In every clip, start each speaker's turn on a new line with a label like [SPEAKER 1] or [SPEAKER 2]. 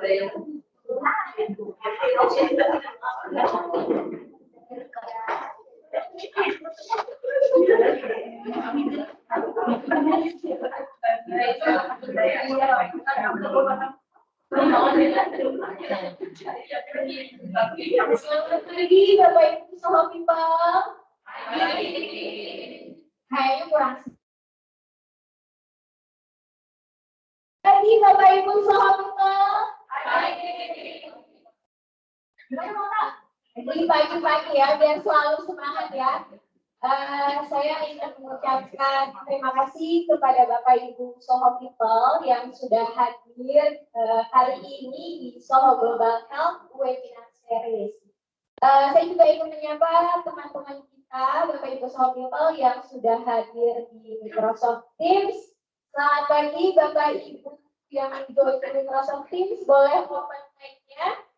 [SPEAKER 1] Selamat pagi Bapak Ibu Soho People. Kayaknya kurang. Pagi Bapak Ibu Soho People. Jadi pagi-pagi ya, biar selalu semangat ya. Saya ingin mengucapkan terima kasih kepada Bapak Ibu Soho People yang sudah hadir hari ini di Soho Global Health Webinar Series. Saya juga ingin menyapa teman-teman kita, Bapak Ibu Soho People yang sudah hadir di Microsoft Teams. Selamat pagi Bapak Ibu yang join di Microsoft Teams, boleh open mic-nya.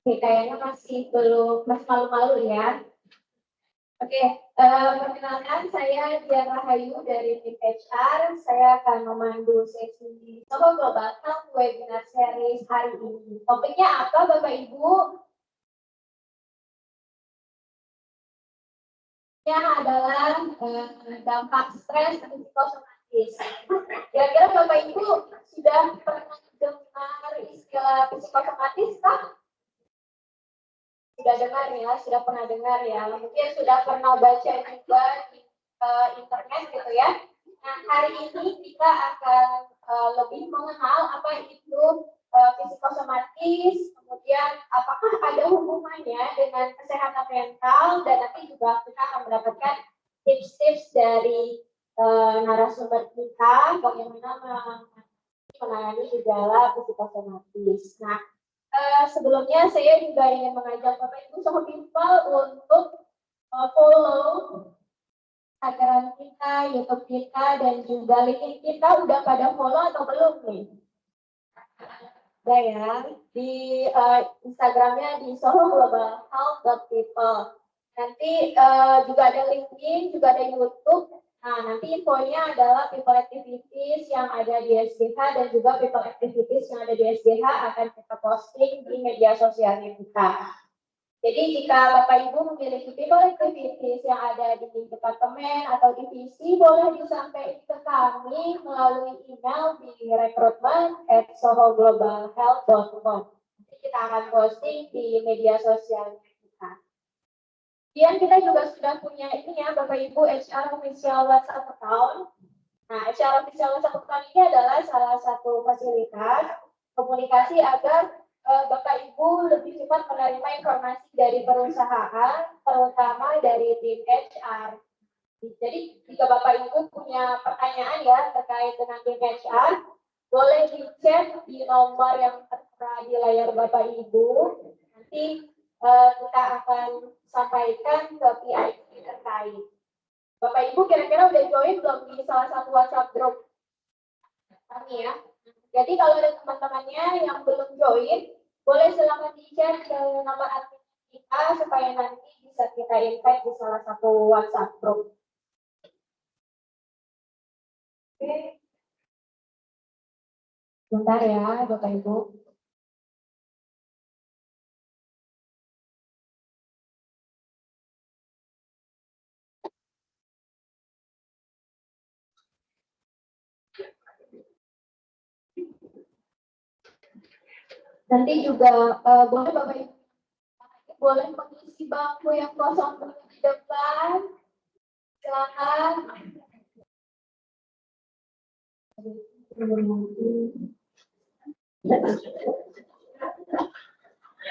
[SPEAKER 1] Oke, kayaknya masih malu-malu ya. Oke, perkenalkan saya Dian Rahayu dari tim HR. Saya akan memandu sesi Soho Global Health Webinar Series hari ini. Topiknya apa Bapak Ibu? Adalah dampak stres psikosomatis. Kira-kira Bapak Ibu sudah pernah dengar istilah psikosomatis kah? Sudah dengar ya, sudah pernah dengar ya. Mungkin sudah pernah baca juga di internet gitu ya. Nah, hari ini kita akan lebih mengenal apa itu psikosomatis, kemudian apakah ada hubungannya dengan kesehatan mental, dan nanti juga kita akan mendapatkan tips-tips dari narasumber kita bagaimana menangani gejala psikosomatis. Nah, sebelumnya saya juga ingin mengajak Bapak Ibu Soho People untuk follow Instagram kita, YouTube kita, dan juga LinkedIn kita. Udah pada follow atau belum nih? Udah ya. Di Instagramnya di Soho Global Health.people. Nanti juga ada LinkedIn, juga ada YouTube. Nah, nanti infonya adalah people activities yang ada di SGH dan juga people activities yang ada di SGH akan kita posting di media sosialnya kita. Jadi jika Bapak Ibu memiliki people activities yang ada di departemen atau divisi, boleh disampaikan ke kami melalui email di recruitment@sohoglobalhealth.com. Nanti kita akan posting di media sosialnya kita. Kemudian kita juga sudah punya ini ya Bapak Ibu HR Official WhatsApp Account. Nah, HR Official WhatsApp Account ini adalah salah satu fasilitas komunikasi agar Bapak Ibu lebih cepat menerima informasi dari perusahaan, terutama dari tim HR. Jadi jika Bapak Ibu punya pertanyaan ya terkait dengan tim HR, boleh di-chat di nomor yang tertera di layar Bapak Ibu. Nanti kita akan sampaikan ke PIC terkait. Bapak Ibu kira-kira udah join belum di salah satu WhatsApp group kami ya? Jadi kalau ada teman-temannya yang belum join, boleh silakan di-share ke nomor admin kita supaya nanti bisa kita invite di salah satu WhatsApp group. Oke. Bentar ya Bapak Ibu. Nanti juga boleh Bapak Ibu boleh mengisi bangku yang kosong di depan. Silakan.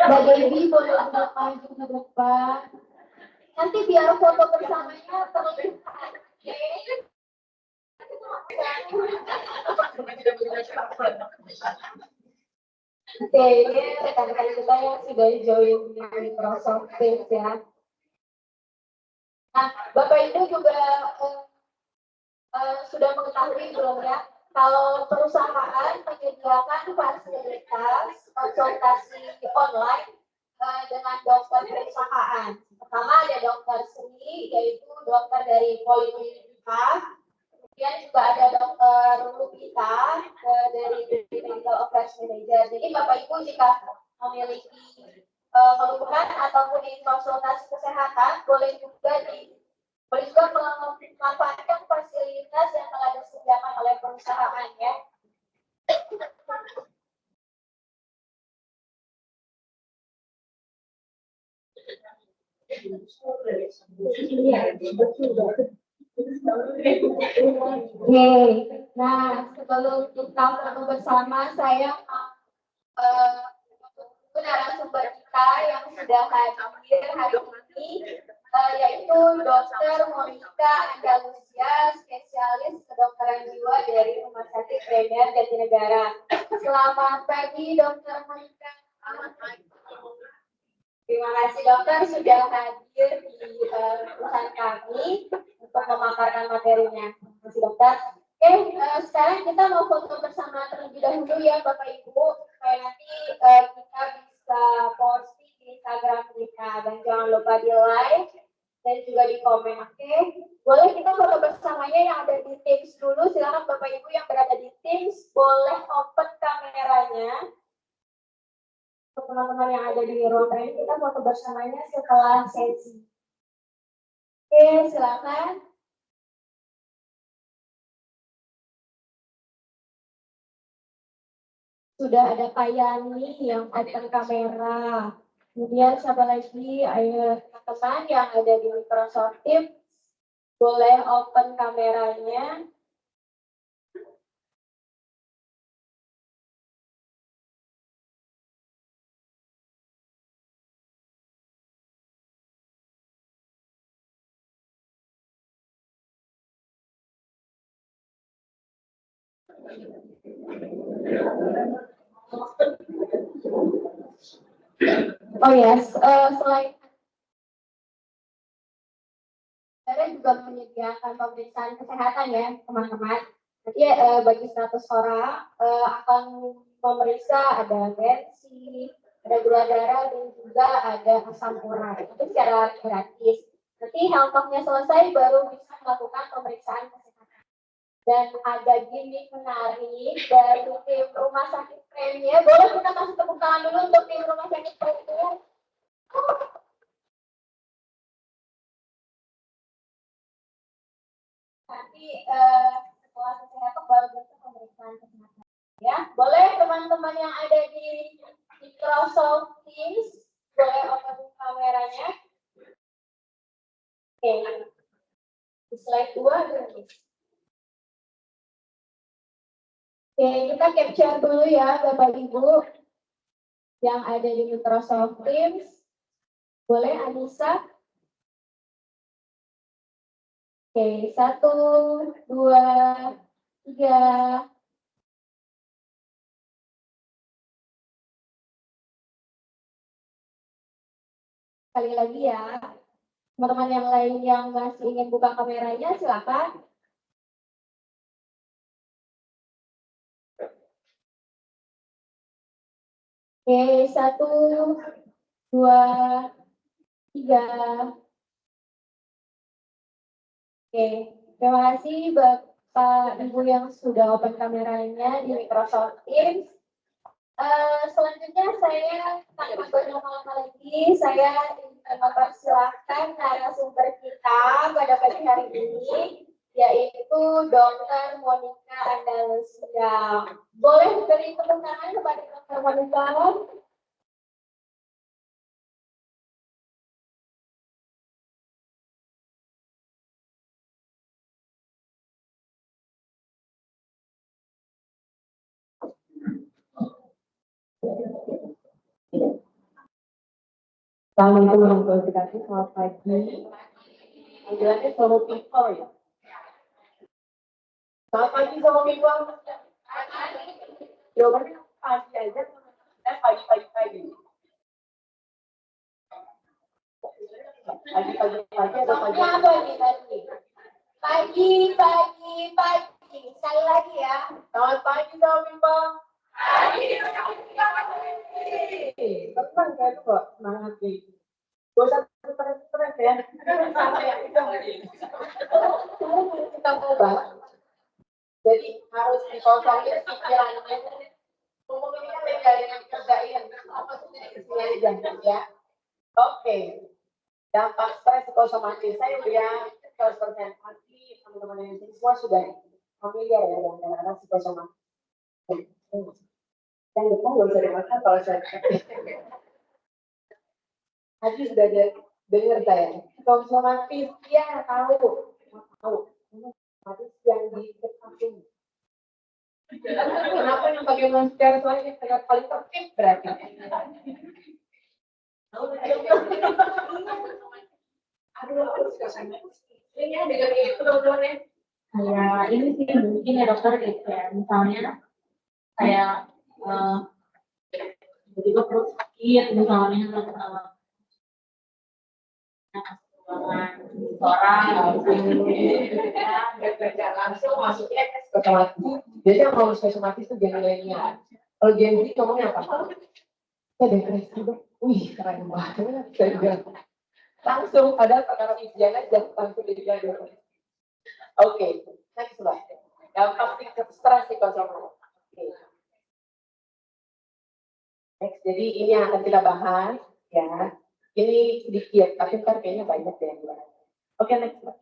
[SPEAKER 1] Mbak Dewi boleh duduk maju ke depan. Nanti biar foto bersamanya terlihat. Oke, ini rekan-rekan kita yang sudah join di Microsoft Teams ya. Nah, Bapak Ibu juga sudah mengetahui belum ya, kalau perusahaan menyediakan fasilitas konsultasi online dengan dokter perusahaan. Pertama ada dokter Sri, yaitu dokter dari Poliklinika. Kemudian juga ada dokter Lupita dari Medical Affairs Manager. Jadi Bapak Ibu jika memiliki keluhan ataupun konsultasi kesehatan, boleh juga memanfaatkan fasilitas yang telah disediakan oleh perusahaan ya. Nah sebelum kita bersama saya narasumber kita yang sudah hadir hari ini yaitu Dr. Monica Andalusia, spesialis kedokteran jiwa dari Rumah Sakit Premier Jatinegara. Selamat pagi Dr. Monica. Terima kasih dokter sudah hadir di perusahaan kami untuk memaparkan materinya. Terima kasih dokter. Oke, sekarang kita mau foto bersama terlebih dahulu ya Bapak Ibu, supaya nanti kita bisa posting di Instagram kita, dan jangan lupa di like dan juga di komen. Oke, boleh kita foto bersamanya yang ada di Teams dulu. Silakan Bapak Ibu yang berada di Teams boleh open kameranya. Untuk teman-teman yang ada di ruang training, kita foto bersamanya setelah sesi. Oke, silakan. Sudah ada Pak Yani yang open kamera. Kemudian siapa lagi? Ayo teman-teman yang ada di Microsoft Teams boleh open kameranya. Oh yes, selain saya juga menyediakan pemeriksaan kesehatan ya teman-teman. Nanti bagi 100 orang akan memeriksa ada tensi, ada gula darah, dan juga ada asam urat. Itu secara gratis. Nanti health talk-nya selesai baru bisa melakukan pemeriksaan kesehatan. Dan ada gimmick menarik dari tim Rumah Sakit Premier. Boleh kita kasih tepuk tangan dulu untuk tim Rumah Sakit Premier. Nanti setelah kesehatan baru bisa pemeriksaan kesehatan. Ya, boleh teman-teman yang ada di Microsoft Teams boleh open kameranya. Oke, di slide 2 dulu. Oke, kita capture dulu ya Bapak Ibu yang ada di Microsoft Teams. Boleh Anissa? Oke, 1, 2, 3. Sekali lagi ya, teman-teman yang lain yang masih ingin buka kameranya silakan. Oke, 1, 2, 3. Oke, terima kasih Bapak Ibu yang sudah open kameranya di Microsoft Teams. Selanjutnya saya tanpa berlama-lama lagi, saya mempersilahkan narasumber kita pada pagi hari ini, yaitu Dr. Monica Andalusia. Boleh beri tepuk tangan kepada Dr. Monica?
[SPEAKER 2] Assalamualaikum warahmatullahi wabarakatuh. Selamat pagi. Panggilannya sama people ya. Selamat pagi sama people. Jawabannya pagi aja. Pagi. Pagi atau pagi?
[SPEAKER 1] Apa nih tadi? Pagi. Sekali lagi ya.
[SPEAKER 2] Selamat pagi sama people. Tenang kayak itu kok, semangat gitu. Gak usah keren-keren, ya. Kita ubah. Jadi harus dikosongin pikirannya. Ngomong ini kan beda dengan kerjain. Apa sih jadi kesini aja ya? Oke. Dampak stres psikosomatis saya udah 100% pasti teman-teman yang sini semua sudah familiar ya dengan anak psikosomatis. Yang depan nggak usah dimakan kalau saya Haji sudah dengar saya. Psikosomatis ya tahu. Psikosomatis yang diketahui. Kenapa yang pakai masker soalnya yang paling tertib berarti. Ini ada itu teman-teman ya.
[SPEAKER 3] Kayak ini sih mungkin ya dokter gitu ya, misalnya kayak tiba-tiba perut sakit misalnya
[SPEAKER 2] langsung masuknya psikosomatis. Jadi yang mau psikosomatis itu gen milenial. Kalau gen Z ngomongnya apa? Saya depresi dong. Wih keren banget. Saya bilang langsung padahal perkara ujian aja langsung dibilang depresi. Oke, next slide. Dampak stres psikosomatis. Next, jadi ini yang akan kita bahas ya. Ini sedikit, tapi ntar kayaknya banyak deh yang bahas. Oke, next slide.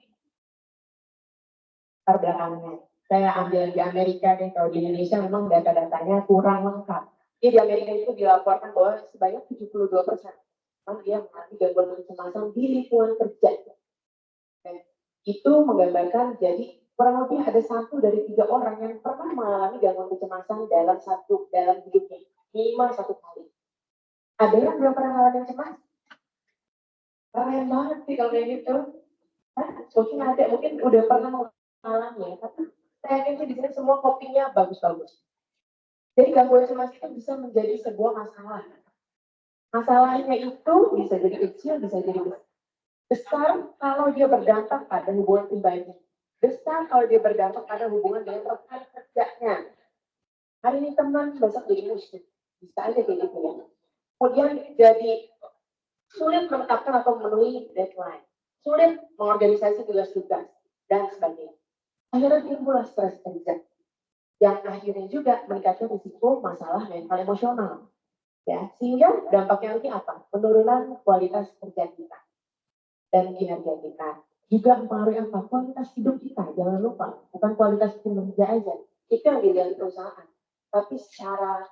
[SPEAKER 2] Ntar belakangnya. Saya ambil di Amerika deh, kalau di Indonesia memang data-datanya kurang lengkap. Jadi di Amerika itu dilaporkan bahwa sebanyak 72% dia mengalami gangguan kecemasan di lingkungan kerja. Dan itu menggambarkan jadi kurang lebih ada 1 dari 3 orang yang pernah mengalami gangguan kecemasan dalam hidupnya, minimal 1 kali. Ada yang belum pernah mengalami cemas? Keren banget sih kalau kayak gitu. Mungkin ada, mungkin udah pernah mengalami, tapi saya yakin sih di sini semua kopinya bagus-bagus. Jadi gangguan cemas itu bisa menjadi sebuah masalah. Masalahnya itu bisa jadi kecil, bisa jadi besar kalau dia berdampak pada hubungan pribadi. Besar kalau dia berdampak pada hubungan dengan rekan kerjanya. Hari ini teman, besok jadi musuh. Bisa aja kayak gitu ya. Kemudian jadi sulit menetapkan atau memenuhi deadline. Sulit mengorganisasi tugas-tugas dan sebagainya. Akhirnya timbullah stres kerja. Yang akhirnya juga meningkatkan risiko masalah mental emosional. Ya, sehingga dampaknya nanti apa? Penurunan kualitas kerja kita dan kinerja kita. Juga mempengaruhi apa? Kualitas hidup kita. Jangan lupa, bukan kualitas kinerja aja. Itu yang dilihat di perusahaan. Tapi secara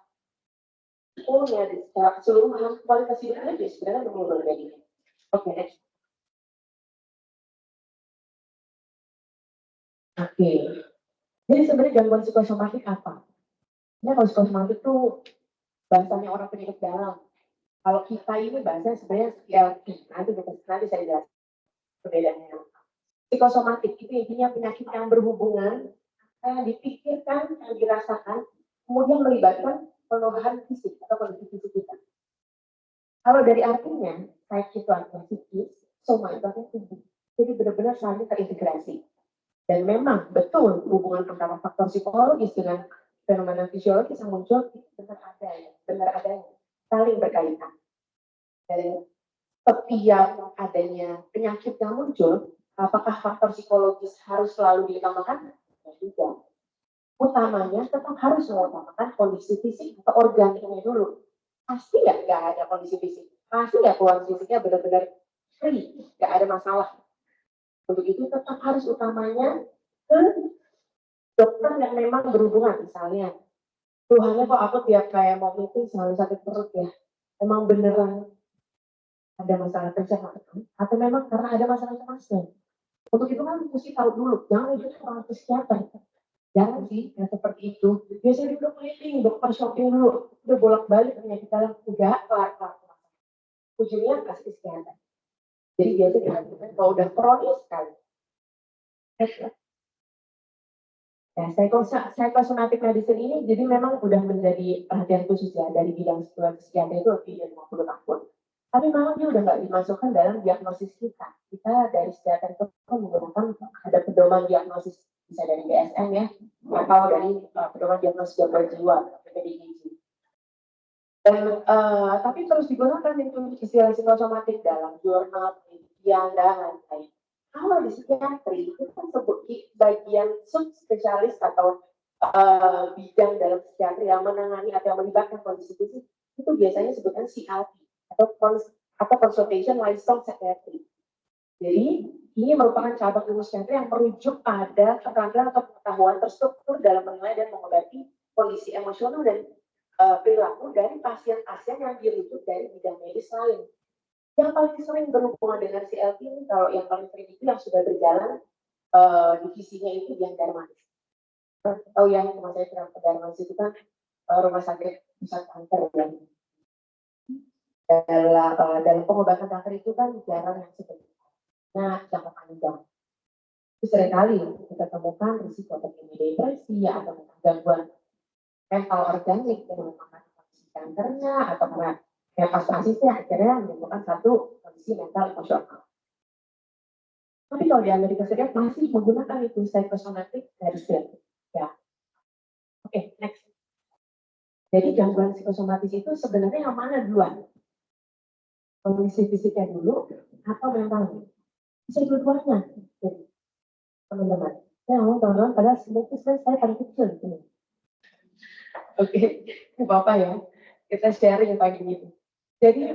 [SPEAKER 2] fullnya, secara keseluruhan, kualitas hidupnya juga sebenarnya menurun dari ini. Oke, next. Oke. Jadi sebenarnya gangguan psikosomatik apa? Nah, kalau psikosomatik itu bahasanya orang penyakit dalam. Kalau kita ini bahasanya sebenarnya PLP. Nanti saya jelaskan perbedaannya. Psikosomatik itu intinya penyakit yang berhubungan, yang dipikirkan, yang dirasakan, kemudian melibatkan penuhan fisik atau kondisi fisik kita. Kalau dari artinya, baik itu artinya psikis, soma itu artinya tubuh. Jadi benar-benar saling terintegrasi. Dan memang betul hubungan antara faktor psikologis dengan fenomena fisiologis yang muncul itu benar adanya, saling berkaitan. Dan setiap adanya penyakit yang muncul, apakah faktor psikologis harus selalu ditambahkan? Tidak. Utamanya tetap harus mengutamakan kondisi fisik atau organiknya dulu. Pasti nggak ada kondisi fisik. Pasti nggak keluar fisiknya benar-benar free, nggak ada masalah. Untuk itu tetap harus utamanya ke dokter yang memang berhubungan. Misalnya, Tuhannya kok aku tiap kayak mau meeting selalu sakit perut ya. Emang beneran ada masalah kerja atau memang karena ada masalah cemasnya. Untuk itu kan mesti tahu dulu, jangan itu orang psikiater. Jangan sih yang seperti itu. Biasanya dulu keliling, dokter shopping dulu, udah bolak-balik penyakit dalam enggak kelar. Ujungnya kasih psikiater. Jadi biasanya kalau udah kronis sekali. Ya, psychosomatic medicine ini jadi memang udah menjadi perhatian khusus ya dari bidang psikiatri itu lebih dari 50 tahun. Tapi memang dia udah nggak dimasukkan dalam diagnosis kita. Kita dari psikiatri itu menggunakan ada pedoman diagnosis, bisa dari DSM ya, atau dari pedoman diagnosis gangguan jiwa, PDGJ. Dan tapi terus digunakan itu istilah psikosomatik dalam jurnal penelitian dan lain-lain. Kalau di psikiatri itu kan sebut bagian subspesialis atau bidang dalam psikiatri yang menangani atau yang melibatkan kondisi fisik itu biasanya sebutkan CLP atau consultation lifestyle psychiatry. Jadi ini merupakan cabang ilmu psikiatri yang merujuk pada keterampilan atau pengetahuan terstruktur dalam menilai dan mengobati kondisi emosional dan perilaku dari pasien-pasien yang dirujuk dari bidang medis lain. Yang paling sering berhubungan dengan CLP ini, kalau yang paling sering itu yang sudah berjalan divisinya itu yang Darmanis. Oh yang teman saya bilang Darmanis itu kan rumah sakit pusat kanker yang dalam pengobatan kanker itu kan jarang yang seperti itu. Nah, jangka panjang. Itu seringkali kita temukan risiko terjadi depresi atau gangguan mental organik dengan kondisi kankernya atau karena metastasinya akhirnya menimbulkan satu kondisi mental emosional. Tapi kalau di Amerika Serikat masih menggunakan itu psychosomatic therapy. Ya. Oke, next. Jadi gangguan psikosomatis itu sebenarnya yang mana duluan? Kondisi fisiknya dulu atau mentalnya? Bisa dua-duanya. Teman-teman. Saya ngomong teman-teman padahal sebenarnya saya paling kecil di sini. Oke, Bapak ya, kita sharing pagi ini. Jadi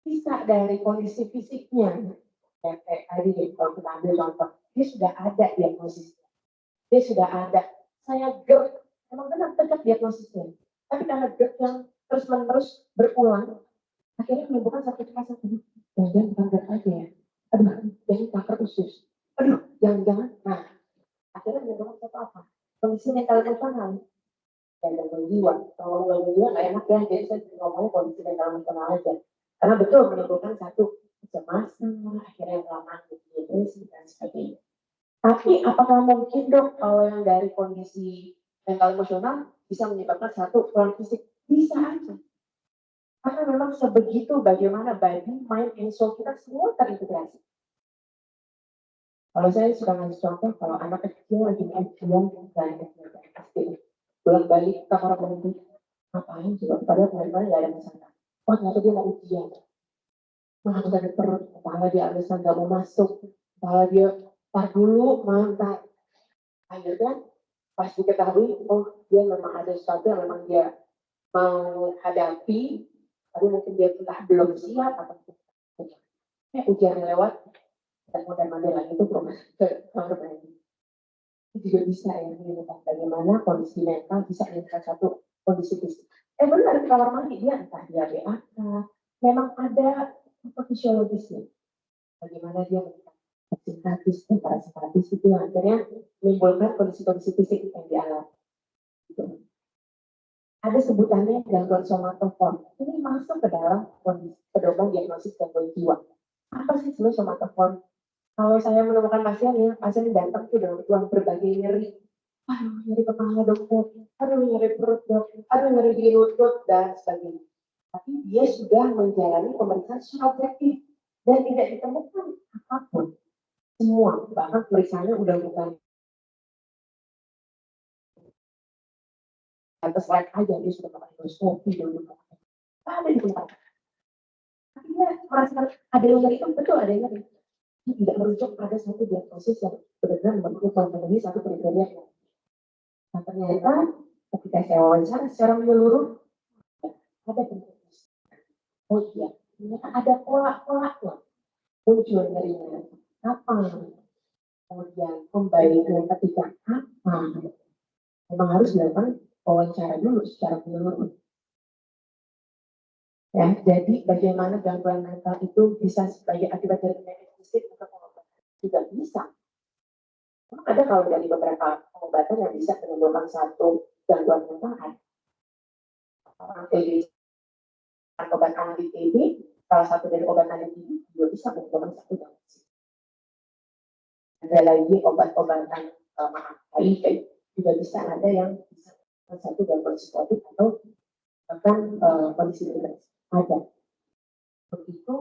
[SPEAKER 2] bisa dari kondisi fisiknya, ya, kayak tadi kalau kita ambil contoh, dia sudah ada diagnosisnya, dia sudah ada. Saya GERD, emang benar tegak diagnosisnya, tapi karena GERD yang terus-menerus berulang, akhirnya menimbulkan satu rasa jangan bukan GERD aja ya, aduh, jangan kanker usus, aduh, jangan-jangan, nah, akhirnya menimbulkan satu apa? Kondisi mental emosional. Dan gangguan jiwa. Kalau gangguan jiwa nggak enak ya, jadi saya ngomongnya kondisi mental emosional aja. Karena betul menimbulkan satu kecemasan, akhirnya kelamaan depresi dan sebagainya. Tapi apakah mungkin dok kalau yang dari kondisi mental emosional bisa menyebabkan satu pelan fisik? Bisa aja. Karena memang sebegitu bagaimana body, mind, and soul kita semua terintegrasi. Kalau saya suka ngasih contoh, kalau anak kecil lagi ujian dan pasti pulang balik ke kamar mandi, ngapain juga padahal kemarin nggak ada masalah. Oh ternyata dia mau ujian, malah sakit perut, kepala dia alasan nggak mau masuk, kepala dia tar dulu mantar. Akhirnya pas diketahui, oh dia memang ada sesuatu yang memang dia mau hadapi, tapi mungkin dia belum siap atau ujian lewat dan mandi lagi itu ke kamar mandi. Itu juga bisa ya melihat bagaimana kondisi mental bisa menjadi satu kondisi fisik. Benar di kamar mandi dia entah dia BAK, memang ada fisiologisnya. Bagaimana dia simpatis, parasimpatis itu yang akhirnya menimbulkan kondisi-kondisi fisik yang dialami. Gitu. Ada sebutannya gangguan somatoform. Ini masuk ke dalam kondisi pedoman diagnosis gangguan jiwa. Apa sih sebenarnya somatoform? Kalau saya menemukan pasien datang tuh dengan berbagai nyeri. Aduh, nyeri kepala dokter, aduh nyeri perut dokter, aduh nyeri di lutut dan sebagainya. Tapi dia sudah menjalani pemeriksaan secara objektif dan tidak ditemukan apapun. Semua, bahkan pemeriksaannya udah bukan atas slide aja, dia sudah pakai endoskopi, dia udah pakai ada di tempat. Tapi dia merasakan ada yang nyeri itu betul ada yang nyeri. Dia tidak merujuk pada satu diagnosis yang benar-benar memenuhi satu kriteria. Nah, ternyata ketika saya wawancara secara menyeluruh, ada bentuknya. Oh iya, ternyata ada pola-polanya. Muncul nyerinya kapan, kemudian kembali ke ketika kapan. Memang harus dilakukan wawancara dulu secara menyeluruh. Ya, jadi bagaimana gangguan mental itu bisa sebagai akibat dari penyakit fisik atau pengobatan juga bisa. Memang ada kalau dari beberapa pengobatan yang bisa menimbulkan satu gangguan mental kan. Orang TB, obat anti TB, salah satu dari obat anti TB juga bisa menimbulkan satu gangguan. Ada lagi obat-obatan HIV juga bisa ada yang bisa satu gangguan psikotik atau bahkan kondisi depresi. Ada. Begitu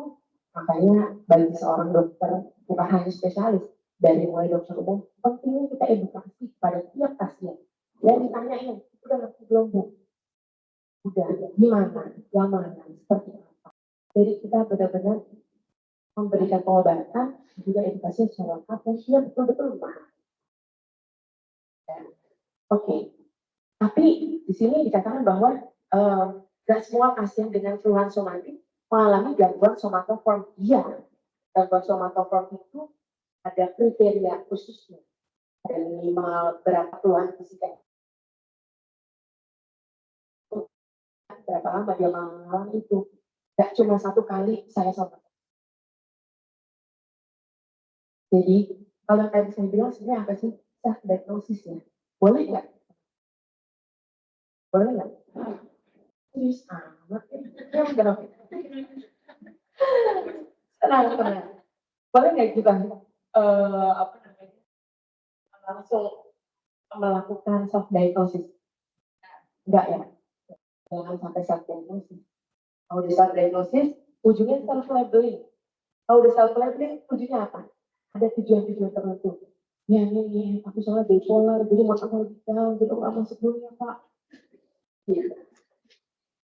[SPEAKER 2] makanya bagi seorang dokter bukan hanya spesialis dari mulai dokter umum pentingnya kita edukasi pada tiap pasien dan ditanyain udah ngerti belum bu udah gimana, yang mana, seperti apa. Jadi kita benar-benar memberikan pengobatan, juga edukasi secara lengkap dan dia betul-betul paham. Oke. Tapi di sini dikatakan bahwa gak semua pasien dengan keluhan somatik mengalami gangguan somatoform. Iya, gangguan somatoform itu ada kriteria khususnya. Ada minimal berapa keluhan fisik. Berapa lama dia mengalami itu. Gak cuma satu kali saya somatik. Jadi, kalau tadi saya bilang sebenarnya apa sih? Self diagnosis ya. Boleh nggak? Boleh nggak? Serius amat ya. Tenang. Boleh nggak kita apa namanya, langsung melakukan self diagnosis? Enggak ya? Jangan sampai self diagnosis. Kalau di self diagnosis, ujungnya self labeling. Kalau udah self labeling, ujungnya apa? Ada tujuan-tujuan tertentu. Ya ini, aku soalnya bipolar, jadi mau aku lagi down, jadi nggak masuk dulu ya Pak. Gitu.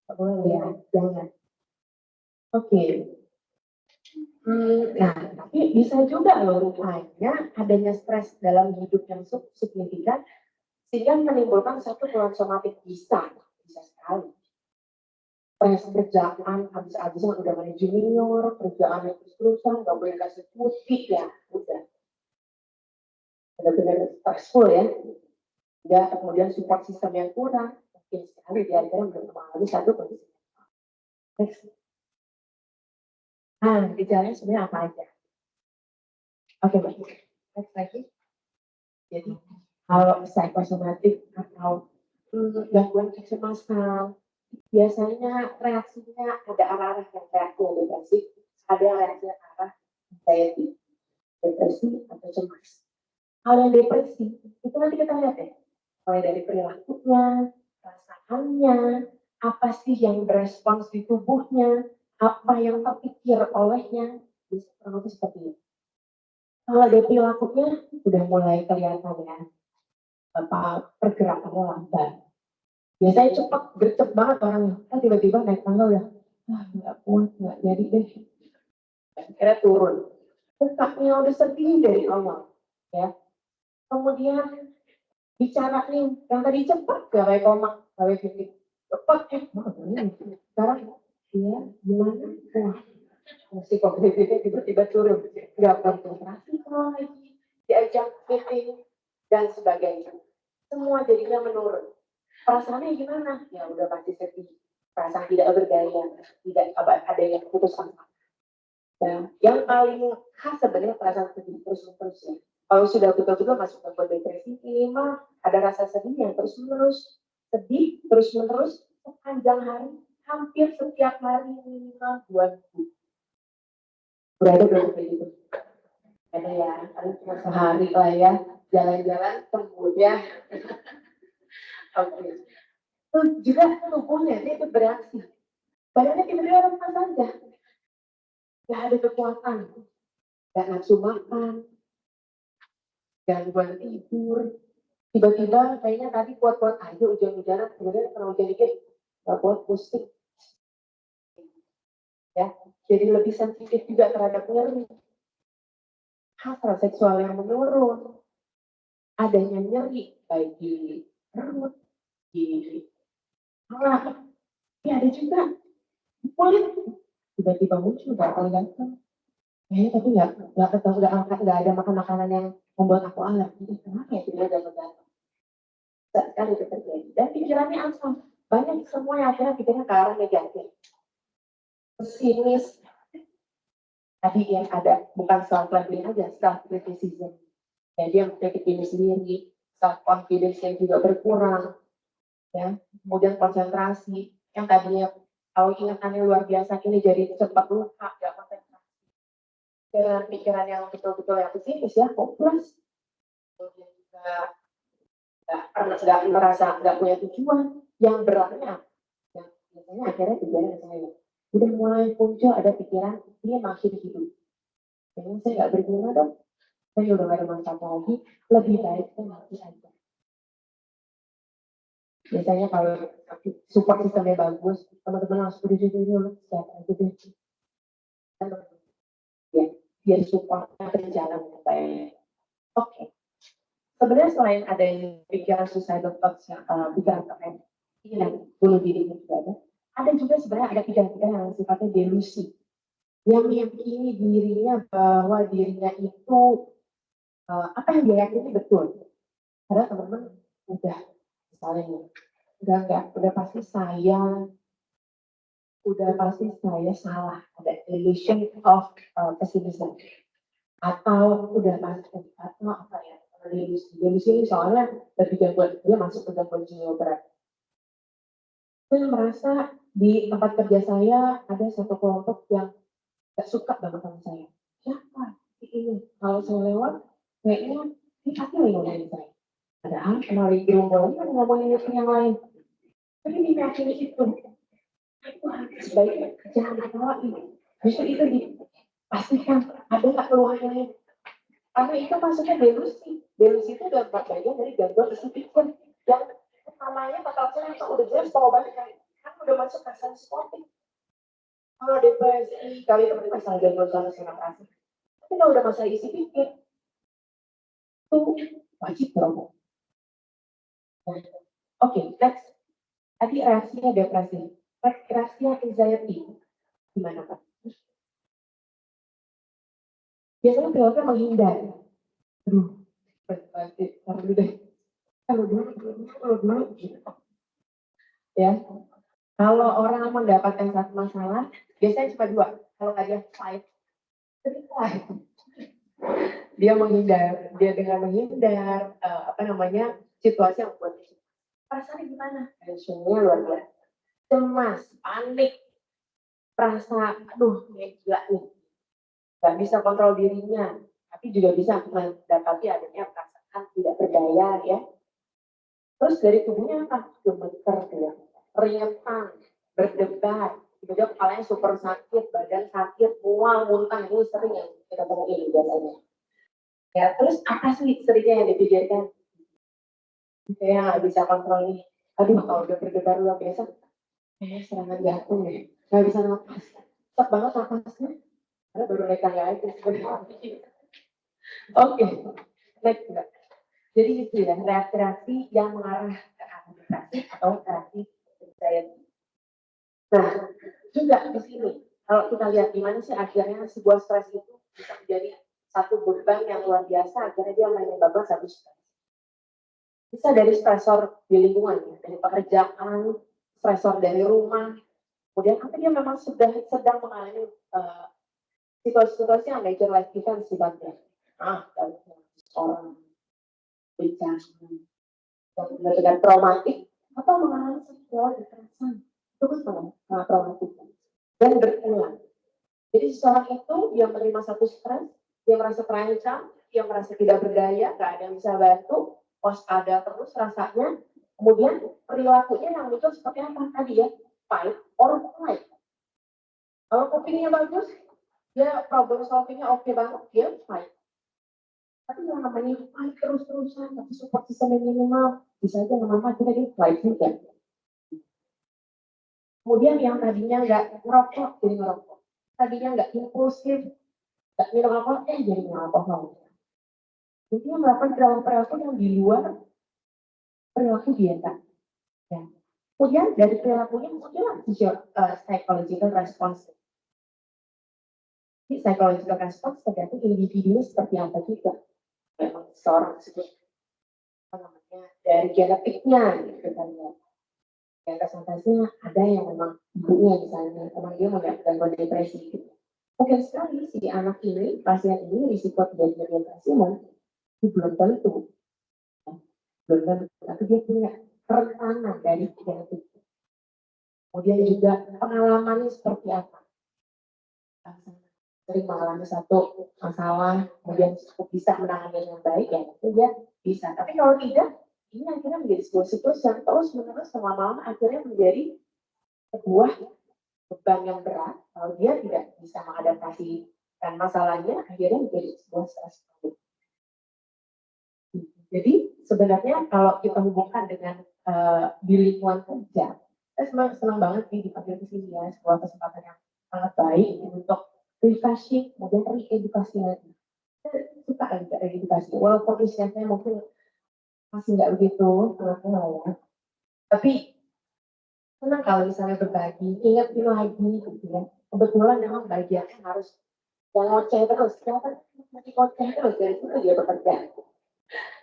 [SPEAKER 2] Nggak boleh ya, jangan. Oke. Nah, tapi bisa juga loh rupanya adanya stres dalam hidup yang signifikan sehingga menimbulkan satu keluhan somatik bisa sekali. Stres kerjaan habis-habisan udah mulai junior, kerjaan terus-terusan, nggak boleh kasih cuti ya, udah. Benar-benar stressful ya. Ya, kemudian support sistem yang kurang, mungkin sekali di akhirnya mengalami satu kondisi. Next. Nah, gejalanya sebenarnya apa aja? Oke, baik. Next lagi. Jadi, kalau psikosomatik atau gangguan kecemasan, biasanya reaksinya ada arah-arah yang reaksi depresi, ada reaksi arah anxiety, depresi atau cemas. Kalau yang depresi, itu nanti kita lihat ya, mulai dari perilakunya, perasaannya, apa sih yang berespons di tubuhnya, apa yang terpikir olehnya, bisa kurang lebih seperti itu. Kalau dari perilakunya, udah mulai kelihatan ya, apa pergerakannya lambat. Biasanya cepat, gercep banget orangnya. Kan tiba-tiba naik tangga ya, nggak kuat, nggak jadi deh. Akhirnya turun. Mukanya udah sedih dari awal, ya. Kemudian bicara nih, yang tadi cepat, gawe koma, gawe titik. Cepat, sekarang, ya, gimana? Wah, musik kognitifnya tiba-tiba turun. Nggak konsentrasi lagi, diajak meeting, dan sebagainya. Semua jadinya menurun. Perasaannya gimana? Ya udah pasti sedih. Perasaan tidak berdaya, tidak ada yang putus asa. Ya, yang paling khas sebenarnya perasaan sedih terus-menerus ya. Kalau sudah betul-betul masuk ke depresi, ini mah ada rasa sedih yang terus-menerus, sedih terus-menerus sepanjang hari, hampir setiap hari minimal 2 minggu. Berada belum kayak gitu? Ada ya, paling cuma sehari lah ya, jalan-jalan sembuh ya. Oke. Terus juga tubuhnya dia itu bereaksi. Badannya tiba-tiba lemas saja. Gak ada kekuatan. Gak nafsu makan. Gangguan tidur. Tiba-tiba kayaknya tadi kuat-kuat aja hujan-hujanan. Kemudian kalau hujan dikit, gak kuat pusing. Ya, jadi lebih sensitif juga terhadap nyeri. Hasrat seksual yang menurun. Adanya nyeri, baik di perut, di kepala. Ya ada juga di kulit. Tiba-tiba muncul gatal-gatal. Tapi nggak ketemu, nggak ada makanan yang membuat aku alergi. Kenapa ya tidak gatal-gatal? Sekali itu terjadi. Dan pikirannya apa? Banyak semua yang akhirnya pikirnya ke arah negatif. Pesimis. Tadi yang ada bukan self-labeling aja, self-criticism. Jadi yang kritik diri sendiri, self-confidence yang juga berkurang. Ya, kemudian konsentrasi. Yang tadinya kalau ingatannya luar biasa, ini jadi cepat lupa, nggak konsentrasi. Dengan pikiran yang betul-betul yang pesimis ya, hopeless. Kemudian juga nggak merasa nggak punya tujuan. Yang beratnya, yang biasanya akhirnya tujuannya saya. Udah mulai muncul ada pikiran, ini masih hidup. Kayaknya saya nggak berguna dong. Saya udah gak ada manfaat lagi, lebih baik saya mati aja. Biasanya kalau support sistemnya bagus, teman-teman langsung udah dulu siapa aja deh. Ya, biar supportnya berjalan dengan baik. Oke. Sebenarnya selain ada yang pikiran suicidal thoughts yang pikiran keren, yang bunuh diri juga ada juga sebenarnya ada pikiran-pikiran yang sifatnya delusi, yang meyakini dirinya bahwa dirinya itu apa yang dia yakini betul. Karena teman-teman udah misalnya nih, udah pasti saya salah, ada illusion of pessimism, atau udah pasti atau apa ya, delusi ini soalnya lebih gangguan, dia masuk ke gangguan jiwa berat. Saya merasa di tempat kerja saya ada satu kelompok yang gak suka banget sama saya. Siapa? Ini kalau saya lewat, kayaknya ini pasti ngomongin saya. Padahal kenal di ngomongin kan ngomongin yang lain. Tapi dia meyakini itu sebaiknya jangan diketawain. Justru itu dipastikan ada nggak keluhan lain. Karena itu maksudnya delusi. Delusi itu adalah bagian dari gangguan isi pikir yang utamanya kata itu udah jelas pengobatan kan udah masuk ke psikotik. Kalau depresi, kali itu masalah gangguan konsentrasi. Tapi kalau udah masalah isi pikir, itu wajib berobat. Oke, next. Tadi reaksinya depresi. Reaksinya anxiety. Gimana, Pak? Biasanya perilakunya menghindar. Aduh, taruh dulu deh. Kalau dulu, gitu. Ya. Kalau orang mendapatkan satu masalah, biasanya cuma dua. Kalau nggak dia fight, dia menghindar. Dia dengan menghindar, situasi yang buat perasaannya gimana? Tensinya luar biasa. Cemas, panik, perasa, aduh, gila nih. Gak bisa kontrol dirinya, tapi juga bisa mendapati adanya perasaan tidak berdaya ya. Terus dari tubuhnya apa? Gemeter dia, keringetan, berdebar, tiba-tiba kepalanya super sakit, badan sakit, mual, muntah, ini sering yang kita temuin biasanya. Ya, terus apa sih seringnya yang dipikirkan? Saya nggak bisa kontrol ini. Aduh, kalau udah berdebar luar biasa, serangan jantung ya, nggak bisa nafas. Cepat banget nafasnya, karena baru naik tangga aja sebenarnya. Oke, next. Jadi itu ya, reaksi-reaksi yang mengarah ke arah depresi atau reaksi anxiety. Nah, juga di sini, kalau kita lihat gimana sih akhirnya sebuah stres itu bisa menjadi satu beban yang luar biasa, akhirnya dia menyebabkan satu stres. Bisa dari stresor di lingkungan, ya, dari pekerjaan, stresor dari rumah, kemudian apa dia memang sudah sedang mengalami situasi-situasi yang major life event sifatnya. Dari orang bicara dengan traumatik atau mengalami sebuah kekerasan itu kan sangat traumatik dan berulang. Jadi seseorang itu yang menerima satu stres, dia merasa terancam, dia merasa tidak berdaya, nggak ada yang bisa bantu, waspada terus rasanya, kemudian perilakunya yang muncul seperti apa tadi ya, fight or flight. Kalau kupingnya bagus, dia problem solvingnya oke banget, dia fight. Tapi yang namanya fight terus-terusan, tapi support sistem minimal, bisa aja lama-lama kita di flight juga. Kemudian yang tadinya nggak ngerokok, jadi ngerokok. Tadinya nggak impulsif, nggak minum alkohol, jadi minum alkohol. Jadi dia melakukan perilaku yang di luar perilaku biasa. Ya. Kemudian dari perilakunya muncullah psychological response. Jadi psychological response tergantung individunya seperti apa juga. Memang seorang tersebut dari genetiknya gitu kan ya. Yang kesantasnya ada yang memang ibunya misalnya, memang dia mendapatkan depresi gitu. Mungkin sekali si anak ini, pasien ini risiko terjadi depresi itu belum tentu. Belum tentu, tapi dia punya kerentanan dari genetik. Kemudian juga pengalamannya seperti apa. Sering mengalami satu masalah, kemudian cukup bisa menangani dengan baik, ya itu dia bisa. Tapi kalau tidak, ini akhirnya menjadi sebuah siklus yang terus-menerus lama-lama akhirnya menjadi sebuah beban yang berat. Kalau dia tidak bisa mengadaptasi dan masalahnya, akhirnya menjadi sebuah stres. Jadi sebenarnya kalau kita hubungkan dengan di lingkungan kerja. Saya senang banget nih dipanggil ke sini ya, sebuah kesempatan yang sangat baik untuk refreshing, kemudian re-edukasi lagi. Saya suka edukasi, walaupun usianya mungkin masih nggak begitu tua ya. Tapi senang kalau misalnya berbagi, ingetin lagi gitu ya. Kebetulan memang bagiannya harus yang ngoceh terus, kenapa masih ngoceh terus dari situ dia bekerja.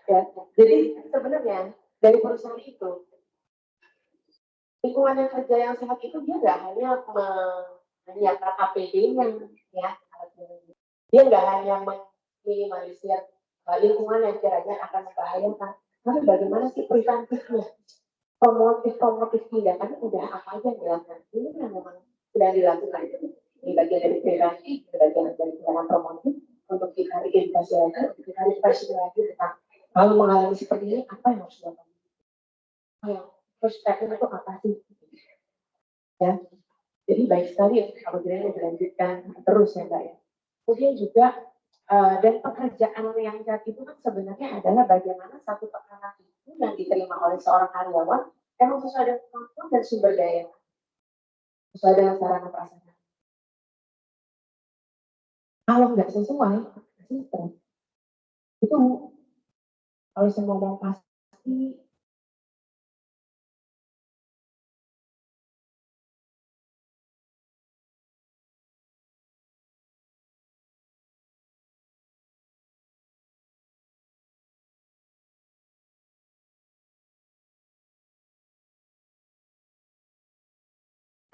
[SPEAKER 2] Ya, jadi sebenarnya dari perusahaan itu lingkungan yang kerja yang sehat itu dia nggak hanya menyiapkan APD-nya, ya, dia nggak hanya meminimalisir lingkungan yang kiranya akan membahayakan, tapi bagaimana sih preventifnya, promotif tindakan udah apa aja yang dilakukan. Ini yang memang sedang dilakukan di bagian dari preventif, di bagian dari tindakan promotif untuk kita edukasi lagi, untuk kita refresh lagi tentang kalau mengalami seperti ini apa yang harus dilakukan. First step itu apa sih? Ya, jadi baik sekali apabila ini dilanjutkan terus ya Mbak ya. Kemudian juga dan pekerjaan yang saat itu kan sebenarnya adalah bagaimana satu tekanan itu yang diterima oleh seorang karyawan memang sesuai dengan kemampuan dan sumber daya, sesuai dengan sarana prasarana. Kalau nggak sesuai, itu kalau saya ngomong pasti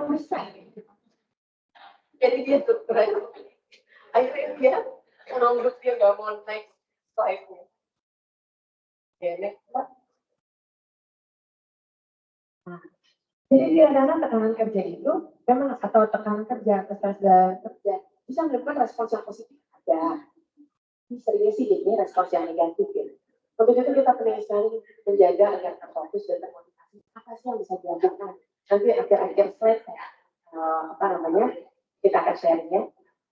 [SPEAKER 2] bisa. Jadi dia strukturnya, akhirnya dia menurut dia nggak mau next slide-nya. Ya, next slide. Nah, jadi di dalam tekanan kerja itu memang atau tekanan kerja, stres kerja bisa menyebabkan respons yang positif ada. Seringnya sih jadi respons yang negatif ya. Untuk itu kita penting sekali menjaga agar terfokus dan termotivasi. Apa sih yang bisa dilakukan? Nanti akhir-akhir slide kita akan sharingnya.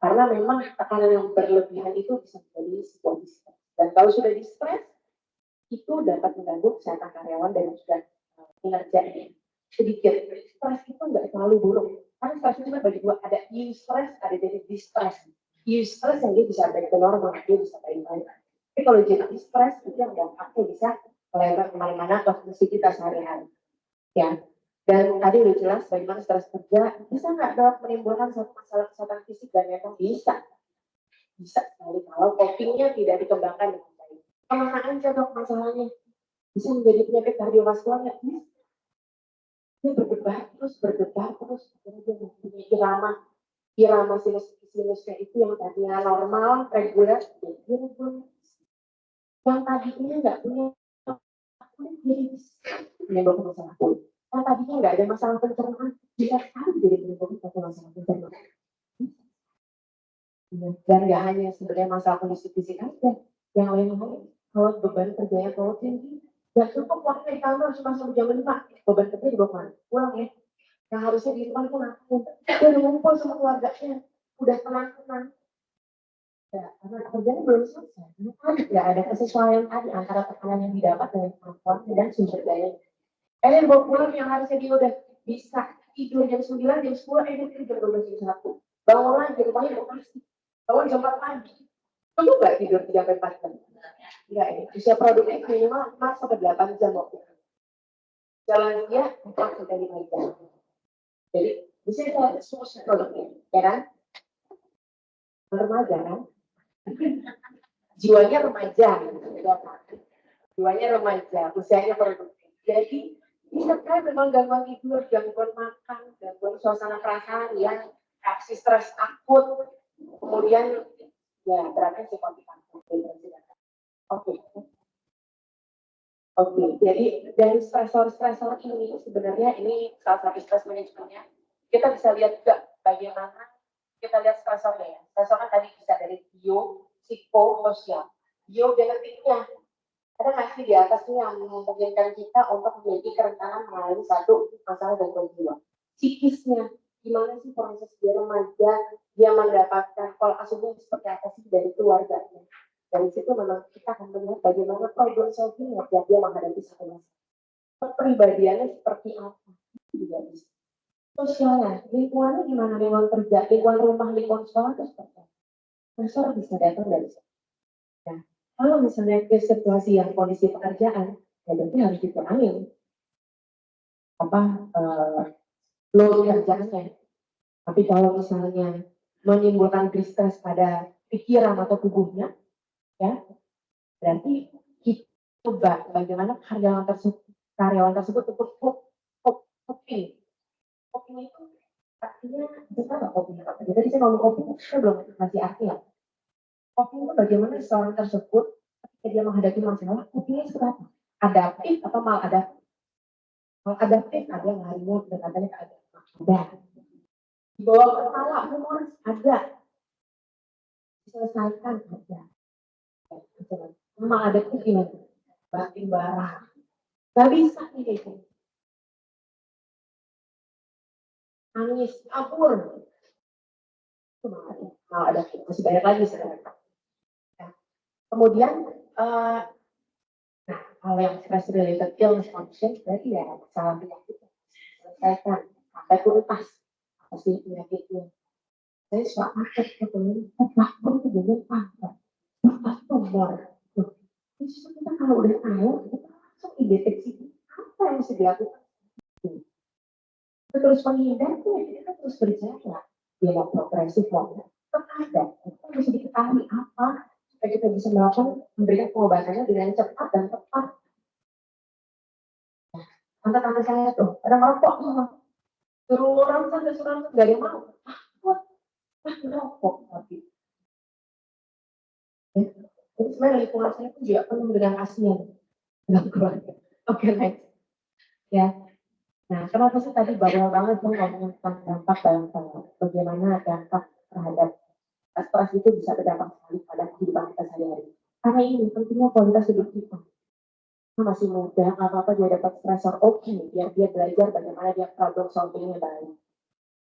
[SPEAKER 2] Karena memang tekanan yang berlebihan itu bisa menjadi sebuah stres. Dan kalau sudah di stres, itu dapat mengganggu kesehatan karyawan dan juga kinerjanya. Sedikit, stres itu nggak selalu buruk. Karena stres itu bagi dua, ada eustress, ada jadi distress. Eustress yang dia bisa balik ke normal, dia bisa baik-baik. Tapi kalau jadi distress, itu yang dampaknya bisa melebar kemana-mana ke fungsi kita sehari-hari. Ya, dan tadi udah jelas bagaimana stres kerja bisa nggak dok menimbulkan suatu masalah kesehatan fisik dan mental? Bisa sekali kalau copingnya tidak dikembangkan dengan baik. Kemana aja dok masalahnya? Bisa menjadi penyakit kardiovaskular nggak? Bisa. Dia berdebar terus, dia mempunyai irama sinusnya itu yang tadinya normal, reguler, jadi reguler. Yang tadinya nggak punya kulit jadi menimbulkan masalah kulit. Yang tadinya nggak ada masalah pencernaan, bisa sekali jadi menimbulkan masalah pencernaan. Dan nggak hanya sebenarnya masalah kondisi fisik aja, yang lain-lain. Kalau beban kerjanya terlalu tinggi, nggak cukup waktu di kantor cuma sampai jam 5, beban kerja dibawa kemana? Pulang ya. Yang harusnya di rumah itu ngaku, dia udah ngumpul sama keluarganya, udah tenang-tenang. Ya, karena kerjanya belum selesai. Nggak ada kesesuaian tadi antara tekanan yang didapat dengan kemampuan dan sumber daya. Kalian bawa pulang yang harusnya dia udah bisa tidur jam 9, jam 10, dia tidur jam 12, jam 1. Bangun lagi, rumahnya udah pasti. Bangun jam 4 pagi. Kamu nggak tidur 3-4 jam? Nggak, ini usia produktif minimal 4-8 jam waktu. Jalan dia 4-5 jam. Jadi, bisa kita solusi produktif, ya kan? Remaja kan? Jiwanya remaja, jiwanya remaja, usianya produktif. Jadi, bisa kan memang gangguan tidur, gangguan makan, gangguan suasana perasaan yang aksi stres akut, kemudian ya berarti psikotik. Oke, jadi dari stresor-stresor ini sebenarnya ini salah satu stres manajemennya. Kita bisa lihat juga bagaimana kita lihat stresornya ya. Stresor kan tadi bisa dari bio, psiko, sosial. Bio genetiknya ada nggak sih di atasnya yang memungkinkan kita untuk memiliki kerentanan mengalami satu masalah gangguan jiwa. Psikisnya, gimana sih proses dia remaja, dia mendapatkan pola asuhnya seperti apa sih dari keluarganya. Dari situ memang kita akan melihat bagaimana problem solving yang dia menghadapi satu masalah. kepribadiannya seperti apa juga bisa. Sosialnya, lingkungannya gimana, lingkungan kerja, lingkungan rumah, lingkungan sekolah itu seperti apa. Pressure bisa datang dari situ. Nah, kalau misalnya ke situasi yang kondisi pekerjaan, ya berarti harus dikurangi apa load kerjanya. Tapi kalau misalnya menimbulkan distress pada pikiran atau tubuhnya, ya berarti kita coba bagaimana karyawan tersebut untuk coping. Coping itu artinya kita nggak coping apa? Jadi saya ngomong coping saya belum ngasih artinya. Coping itu bagaimana seorang tersebut ketika dia menghadapi masalah, copingnya seperti apa? Adaptif atau maladaptif? Kalau adaptif ada yang harinya pendekatannya ke ada. Di bawah kepala humoris ada. Diselesaikan ada. Memang ada keinginan batin barang. Gak bisa nih gitu. Nangis, kabur. Itu malah ada masih banyak lagi sebenarnya. Ya. Kemudian, nah kalau yang stress related illness condition berarti ya masalah penyakit selesaikan sampai tuntas apa sih penyakitnya. Saya suka paket ketemu, lapor itu jadi apa? Pas tumor. Justru kita kalau udah tahu, kita langsung dideteksi apa yang mesti dilakukan. Terus menghindar tuh kita terus berjalan. Dia mau progresif mau tetap ada. Kita harus diketahui apa supaya kita bisa melakukan memberikan pengobatannya dengan cepat dan tepat. Tante-tante saya tuh ada merokok, suruh ramsan nggak ada yang mau. Merokok tapi. Jadi sebenarnya lingkungan saya pun juga penuh dengan kasihan dalam keluarga. Oke, next. Ya. Nah, kenapa sih tadi bawel banget tuh ngomongin tentang dampak bagaimana dampak terhadap stres itu bisa berdampak sekali pada kehidupan kita sehari-hari. Karena ini pentingnya kualitas hidup kita. Kita masih muda, apa-apa dia dapat stresor, oke, biar dia belajar bagaimana dia problem solvingnya baik.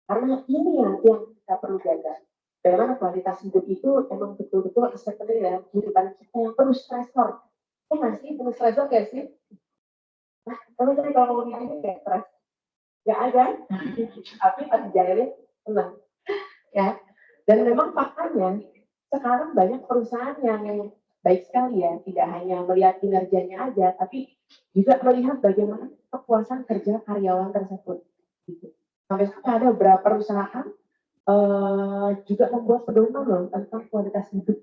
[SPEAKER 2] Karena ini yang kita perlu jaga. Bagaimana kualitas hidup itu emang betul-betul aspek penting dalam kehidupan kita yang penuh stresor. Ya nggak sih, penuh stresor kayak sih? Nah, kalau tadi kalau ngomong gini kayak stres, nggak ada, tapi pas dijalanin tenang, ya. Dan memang faktanya sekarang banyak perusahaan yang baik sekali ya, tidak hanya melihat kinerjanya aja, tapi juga melihat bagaimana kepuasan kerja karyawan tersebut. Gitu. Sampai sekarang ada beberapa perusahaan juga membuat pedoman loh tentang kualitas hidup.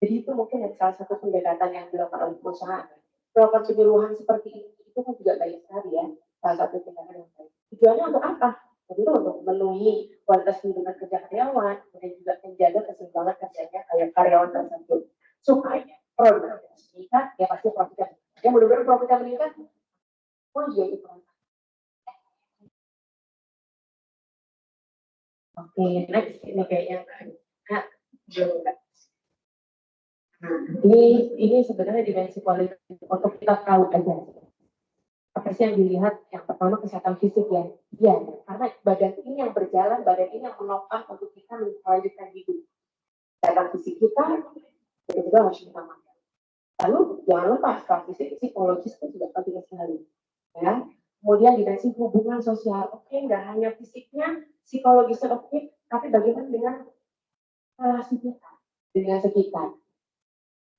[SPEAKER 2] Jadi itu mungkin yang salah satu pendekatan yang dilakukan oleh perusahaan. Melakukan penyuluhan seperti itu kan juga baik sekali ya. Salah satu tindakan yang baik. Tujuannya untuk apa? Itu untuk memenuhi kualitas kehidupan kerja karyawan, kemudian juga menjaga keseimbangan kerjanya karyawan tersebut. Supaya produktivitas meningkat, ya pasti profitnya. Yang benar-benar profitnya meningkat, oh iya itu. Oke, next ini kayaknya ini sebenarnya dimensi kualitas untuk kita tahu aja. Apa sih yang dilihat? Yang pertama kesehatan fisik ya. Iya, karena badan ini yang berjalan, badan ini yang menopang untuk kita melanjutkan hidup. Kesehatan fisik kita juga harus utamakan. Lalu jangan lupa setelah fisik, psikologis itu juga penting sekali. Ya. Kemudian dimensi hubungan sosial, oke, nggak hanya fisiknya, psikologisnya oke, tapi bagaimana dengan relasi kita dengan sekitar.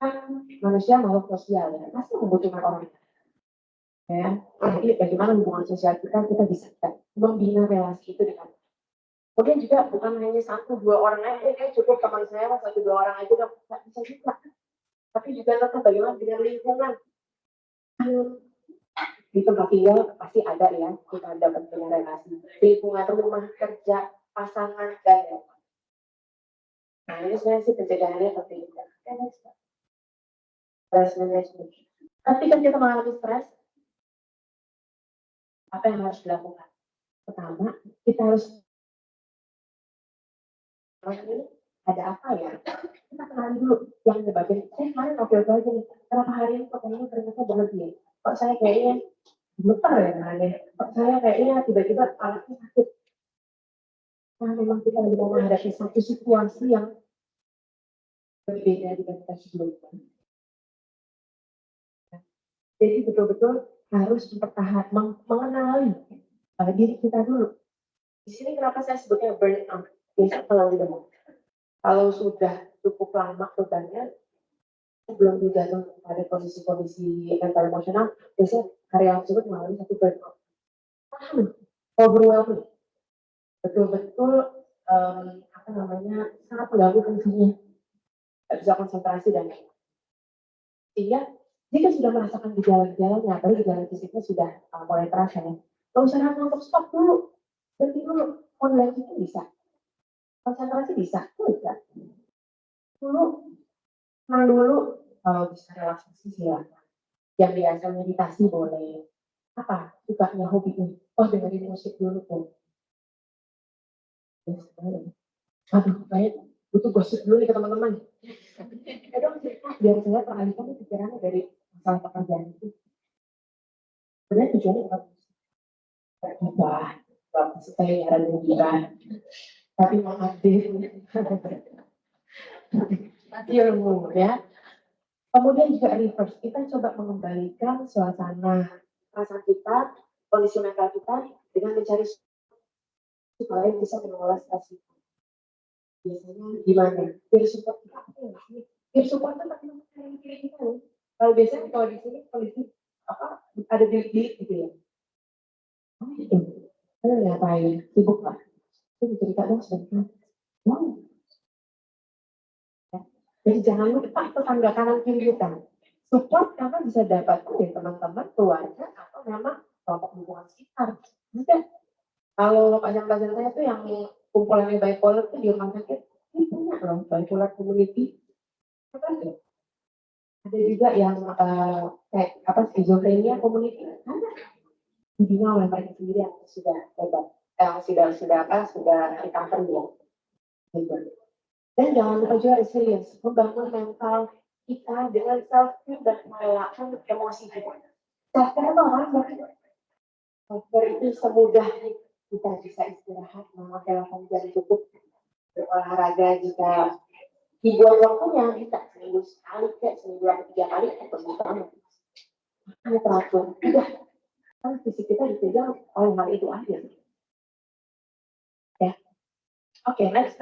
[SPEAKER 2] Kan manusia makhluk sosial ya, pasti membutuhkan orang. Ya, jadi bagaimana hubungan sosial kita bisa membina relasi itu dengan. Kemudian juga bukan hanya satu dua orang aja, cukup teman saya satu dua orang aja nggak bisa juga. Tapi juga tetap bagaimana dengan lingkungan. Di tempat tinggal pasti ada ya, kita dapat punya relasi. Lingkungan rumah kerja, pasangan dan ya. Nah ini sebenarnya sih pencegahannya penting. Stress management. Ketika kita mengalami stres, apa yang harus dilakukan? Pertama, kita harus ini ada apa ya? Kita kenali dulu yang menyebabkan. Saya kemarin oke-oke aja nih. Kenapa hari ini kok ini ternyata berlebih? Kok saya kayaknya gemetar ya aneh. Kok saya kayaknya tiba-tiba alatnya sakit. Nah, memang kita lagi mau menghadapi satu situasi yang berbeda dibandingkan sebelumnya. Jadi betul-betul harus mengenali diri kita dulu. Di sini kenapa saya sebutnya burnout? Biasanya kalau sudah cukup lama bebannya, belum terjatuh pada kondisi-kondisi mental emosional, biasanya karyawan tersebut mengalami satu burnout. Overwhelming, betul-betul sangat mengganggu fungsinya, tidak bisa konsentrasi dan lain-lain. Sehingga jika sudah merasakan gejala-gejalanya, atau gejala fisiknya sudah mulai terasa, nggak usah ragu untuk stop dulu, berhenti dulu. Online itu bisa, konsentrasi bisa, bisa. Dulu, kalau bisa relaksasi silakan. Yang biasa meditasi boleh. Apa? Sukanya hobinya. Oh, dengerin musik dulu tuh. Aduh, kayak butuh gosip dulu nih ke teman-teman. Dong cerita biar saya teralihkan pikirannya dari masalah pekerjaan itu. Sebenarnya tujuannya apa? Berubah, saya nyaran berubah, tapi menghadir ilmu ya. Kemudian juga reverse, kita coba mengembalikan suasana perasaan kita, kondisi mental kita dengan mencari supaya bisa mengelola stres itu. Biasanya gimana? Peer support itu apa ya? Peer support itu teman-teman kita. Kalau biasanya kalau di sini kondisi ada bilik-bilik gitu ya. Oh itu, ngapain? Sibuk lah. Itu cerita dong sebentar. Wow. Jadi jangan lupa tetangga kanan kiri kita. Support karena bisa dapat dari teman-teman, keluarga, atau memang kelompok lingkungan sekitar. Jadi, kalau pasien-pasien saya tuh yang kumpulannya bipolar tuh di rumah sakit, ini punya loh bipolar community. Ada juga yang skizofrenia community. Ada. Dibina oleh mereka sendiri yang sudah hebat, sudah recovery ya. Dan jangan lupa juga resilience, membangun mental kita dengan self-care dan mengelakkan emosi kita. Self-care itu orang self-care itu semudah kita bisa istirahat, memakai 8 jam cukup, berolahraga jika dibuat waktunya bisa seminggu sekali, seminggu 3 kali, atau misalnya. Ini teratur, udah. Kan fisik kita dipegang oleh hal itu aja. Ya. Oke, next.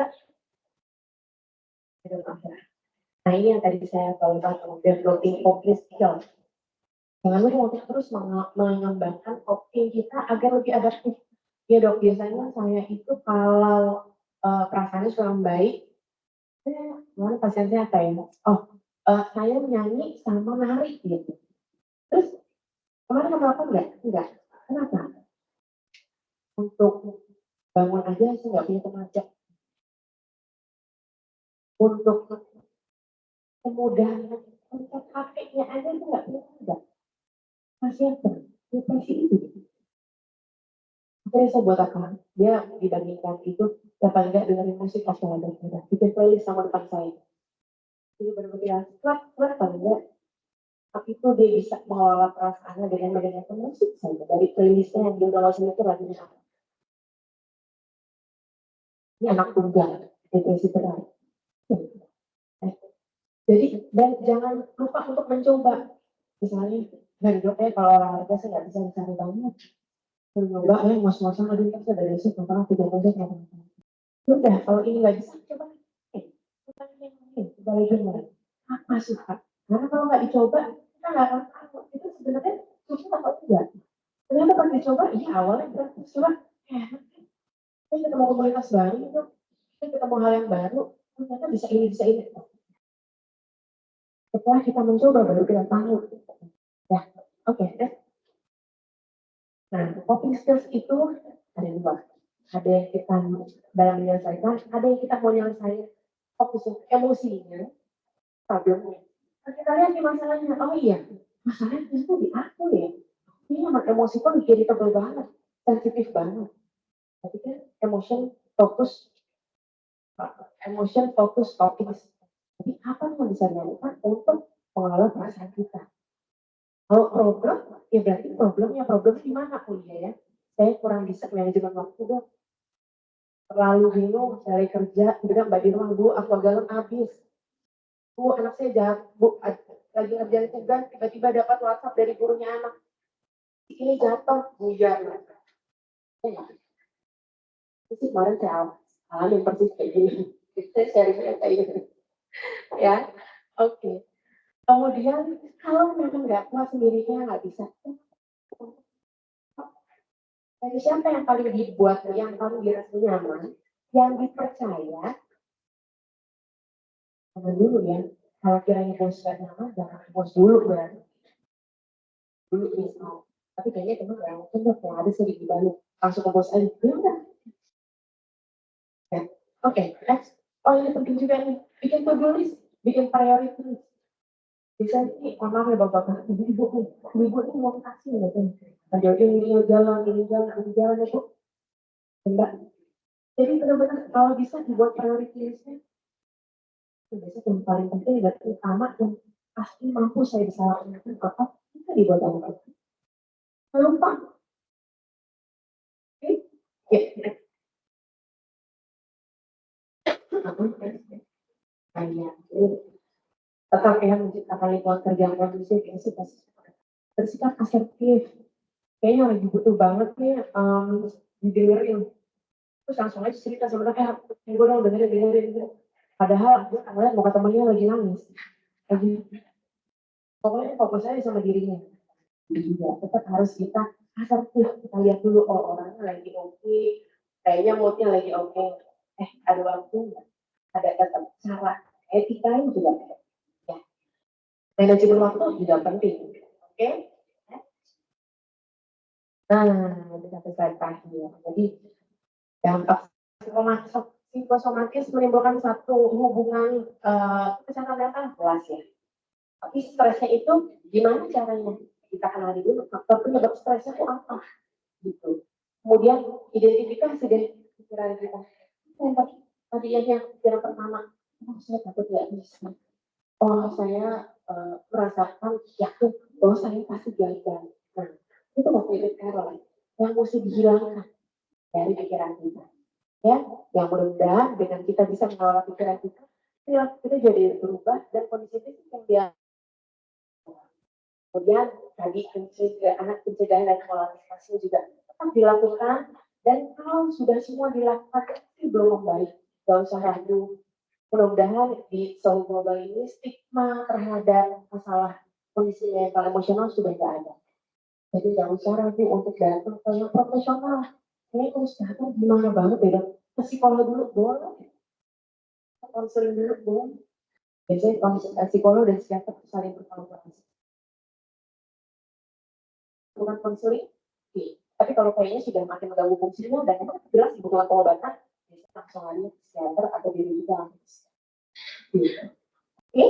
[SPEAKER 2] Nah ini yang tadi saya bahas developing coping skill. Jangan lupa untuk terus mengembangkan coping kita agar lebih adaptif. Ya dok, biasanya saya itu kalau perasaannya kurang baik, kemarin pasien saya apa ya? Saya nyanyi sama nari gitu. Terus kemarin kamu apa enggak? Enggak. Kenapa? Untuk bangun aja saya nggak punya tenaga. Untuk kemudahan untuk HP-nya aja itu nggak punya tenaga. Pasien depresi itu. Akhirnya saya buat apa? Dia dibandingkan itu dapat enggak dengerin musik pas ada bikin playlist sama depan saya. Jadi benar-benar flat paling enggak. Tapi itu dia bisa mengelola perasaannya dengan mendengarkan musik saja dari playlistnya yang dia udah itu lagunya apa. Ini anak tunggal, depresi berat. Jadi dan jangan lupa untuk mencoba. Misalnya dari dokter kalau olahraga saya nggak bisa mencari banget. Mencoba, mas-masan aduh kan saya dari sini karena aku jago aja kayak udah kalau ini nggak bisa coba coba lagi mulai apa suka karena kalau nggak dicoba kita nggak akan tahu itu sebenarnya susah atau tidak ternyata pas dicoba iya awalnya berat coba saya ketemu komunitas baru itu saya ketemu hal yang baru ternyata bisa ini setelah kita mencoba baru kita tahu ya oke. Nah coping skills itu ada dua. Ada yang kita dalam menyelesaikan, ada yang kita mau nyelesain fokus emosinya, problemnya. Nah, kita lihat nih masalahnya, oh iya, masalahnya itu di aku ya. Ini emang emosi kok jadi tebel banget, sensitif banget. Tapi kan emotion fokus topis. Jadi apa yang bisa dilakukan untuk mengelola perasaan kita? Kalau problem, ya berarti problemnya di mana pun ya. Saya kurang bisa manajemen waktu dong. Terlalu bingung cari kerja, kemudian Mbak di rumah, Bu, aku gagal habis. Bu, anak saya jahat, Bu, lagi ngerjain tugas, tiba-tiba dapat WhatsApp dari gurunya anak. ini jatuh hujan. Itu kemarin saya alami persis kayak gini. Saya sharingnya kayak gini. Ya, oke. Kemudian kalau memang nggak kuat sendirinya nggak bisa. Dari siapa yang paling dibuat, yang paling dirasa nyaman, yang dipercaya, jangan dulu ya. Kalau kiranya bos gak nyaman, jangan bos dulu berarti. Dulu misal. Tapi kayaknya teman yang mungkin yang ada sedikit banyak. Langsung ke bos aja. Ya udah. Ya. Oke, next. Oh ini penting juga nih. Bikin to-do list, bikin priority. Bisa nih, maaf ya bapak-bapak, ibu-ibu ini mau kasih gitu. Ada ini jalan, ini itu. Enggak. Jadi benar-benar kalau bisa dibuat priority listnya. Biasanya yang paling penting dan utama yang pasti mampu saya bisa lakukan apa kita dibuat apa. Lupa. Oke. Ya. Kayak tetap ya menciptakan lingkungan kerja yang kondusif, yang bersikap asertif. Kayaknya lagi butuh banget nih didengerin. Terus langsung aja cerita sebenarnya gue dong dengerin. Padahal gue ngeliat muka temennya lagi nangis. Lagi pokoknya fokus aja sama dirinya. Juga tetap harus kita asertif. Kita lihat dulu oh orangnya lagi oke. Kayaknya moodnya lagi oke. Ada waktu nggak? Ada tetap cara etikanya juga ada. Ya. Manajemen waktu juga penting. Oke? Nah, itu satu slide terakhir. Jadi dampak psikosomatis menimbulkan satu hubungan kesehatan mental jelas ya. Tapi stresnya itu gimana caranya? Kita kenali dulu faktor penyebab stresnya itu apa gitu. Kemudian identifikasi dari pikiran kita. Tadi yang pikiran pertama, oh saya takut nggak bisa. Oh saya merasakan yakin bahwa saya pasti gagal. Nah itu waktu itu Carol yang mesti dihilangkan dari pikiran kita. Ya, yang mudah-mudahan dengan kita bisa mengelola pikiran kita jadi berubah dan kondisi fisik yang dia. Kemudian tadi pencegahan dan polarisasi juga tetap dilakukan dan kalau sudah semua dilakukan itu belum baik, gak usah ragu. Mudah-mudahan di Soul Global ini stigma terhadap masalah kondisi mental emosional sudah tidak ada. Jadi jangan usah ragu untuk datang ke yang profesional. Ini harus datang gimana banget ya, ke psikolog dulu boleh, konseling dulu boleh. Biasanya psikolog dan psikiater saling berkolaborasi. Bukan konseling, tapi kalau kayaknya sudah makin mengganggu fungsinya dan memang jelas dibutuhkan pengobatan, bisa langsung aja ke psikiater atau diri juga. Oke,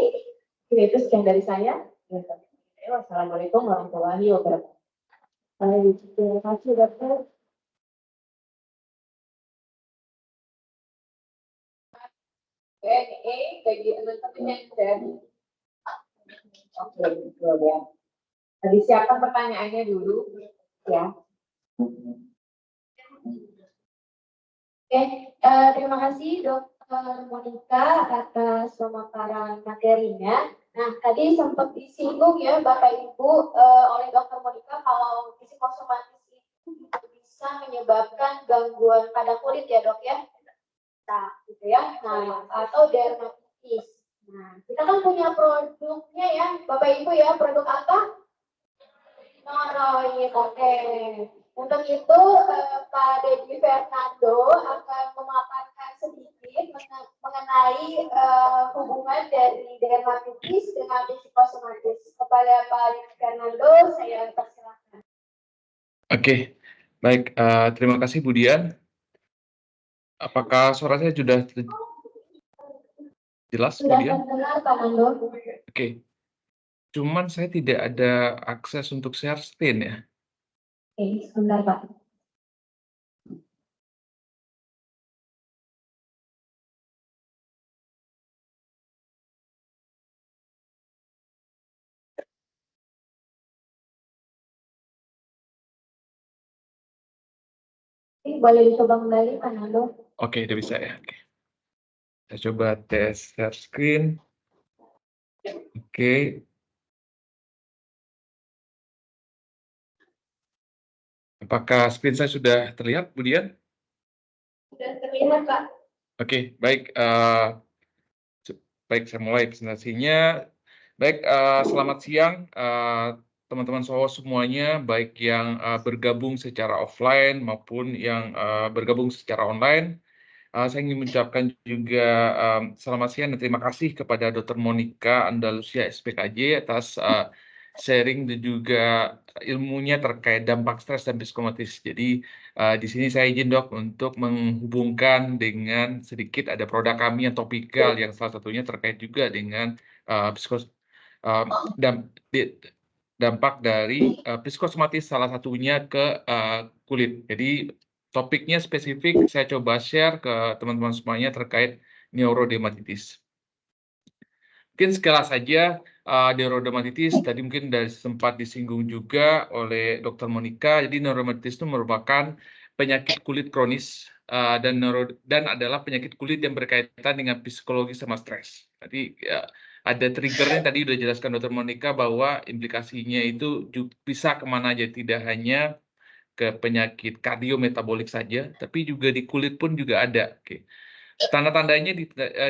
[SPEAKER 2] itu sekian dari saya. Wassalamualaikum warahmatullahi wabarakatuh. Terima kasih dokter. Bagi teman-teman yang sudah oke, ya. Disiapkan pertanyaannya dulu, ya.
[SPEAKER 1] Terima kasih Dokter Monica atas pemaparan materinya. Nah, tadi sempat disinggung ya Bapak Ibu oleh Dokter Monica kalau psikosomatis itu bisa menyebabkan gangguan pada kulit ya Dok ya. Nah, gitu ya. Nah, atau dermatitis. Nah, kita kan punya produknya ya Bapak Ibu ya. Produk apa? Noroid. Oke. Untuk itu Pak Dedi Fernando akan memaparkan sedikit mengenai hubungan dari dermatitis dengan psikosomatis. Kepada Pak Dedi Fernando, saya persilakan.
[SPEAKER 4] Oke, baik. Terima kasih Bu Dian. Apakah suara saya sudah jelas Bu
[SPEAKER 1] Sudah
[SPEAKER 4] Dian?
[SPEAKER 1] terdengar Pak Nando?
[SPEAKER 4] Oke. Cuman saya tidak ada akses untuk share screen ya.
[SPEAKER 1] Oke, sebentar Pak. Boleh dicoba kembali Pak Nando?
[SPEAKER 4] Oke, udah bisa ya. Oke. Saya coba tes share screen. Oke. Apakah screen saya sudah terlihat, Bu Dian?
[SPEAKER 1] Sudah terlihat, Pak.
[SPEAKER 4] Oke, baik. Baik, saya mulai presentasinya. Baik, selamat siang teman-teman SOHO semuanya, baik yang bergabung secara offline maupun yang bergabung secara online. Saya ingin mengucapkan juga selamat siang dan terima kasih kepada Dr. Monica Andalusia SPKJ atas sharing dan juga ilmunya terkait dampak stres dan psikosomatis. Jadi di sini saya izin dok untuk menghubungkan dengan sedikit ada produk kami yang topikal yang salah satunya terkait juga dengan dampak dari psikosomatis salah satunya ke kulit. Jadi topiknya spesifik saya coba share ke teman-teman semuanya terkait neurodermatitis. Mungkin sekilas saja neurodermatitis tadi mungkin sempat disinggung juga oleh Dr. Monica. Jadi neurodermatitis itu merupakan penyakit kulit kronis dan adalah penyakit kulit yang berkaitan dengan psikologi sama stres. Tadi ada triggernya tadi sudah jelaskan Dr. Monica bahwa implikasinya itu bisa kemana aja, tidak hanya ke penyakit kardiometabolik saja, tapi juga di kulit pun juga ada. Oke. Tanda-tandanya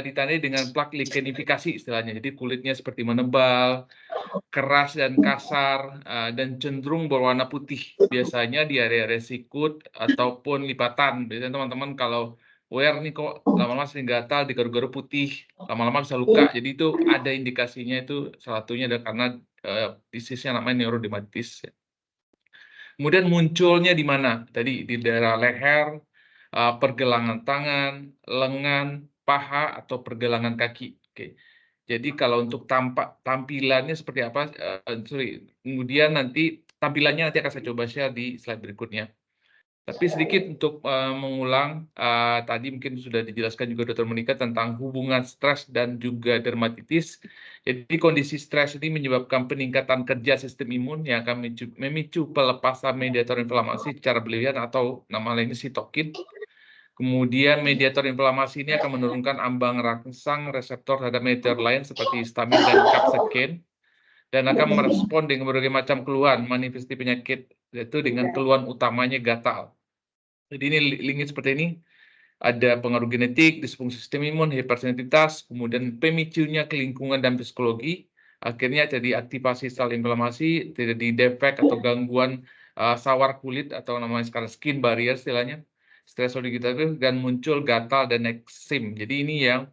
[SPEAKER 4] ditandai dengan plak lichenifikasi istilahnya. Jadi kulitnya seperti menebal, keras dan kasar, dan cenderung berwarna putih. Biasanya di area sikut ataupun lipatan. Biasanya teman-teman kalau wear nih kok lama-lama sering gatal, digaru-garu putih, lama-lama bisa luka. Jadi itu ada indikasinya, itu salah satunya adalah karena disease-nya namanya neurodermatitis. Kemudian munculnya di mana? Tadi di daerah leher, pergelangan tangan, lengan, paha, atau pergelangan kaki. Oke. Jadi kalau untuk tampilannya seperti apa? Kemudian nanti tampilannya nanti akan saya coba share di slide berikutnya. Tapi sedikit untuk mengulang, tadi mungkin sudah dijelaskan juga Dr. Monica tentang hubungan stres dan juga dermatitis. Jadi kondisi stres ini menyebabkan peningkatan kerja sistem imun yang akan memicu pelepasan mediator inflamasi secara berlebihan atau nama lainnya sitokin. Kemudian mediator inflamasi ini akan menurunkan ambang rangsang reseptor terhadap mediator lain seperti histamin dan kapsaicin dan akan merespon dengan berbagai macam keluhan manifestasi penyakit, yaitu dengan keluhan utamanya gatal. Jadi ini linknya seperti ini, ada pengaruh genetik, disfungsi sistem imun, hipersensitivitas, kemudian pemicunya ke lingkungan dan psikologi, akhirnya jadi aktivasi sel inflamasi, terjadi defek atau gangguan sawar kulit atau namanya sekarang skin barrier istilahnya, stres oxidatif, dan muncul gatal dan eksim. Jadi ini yang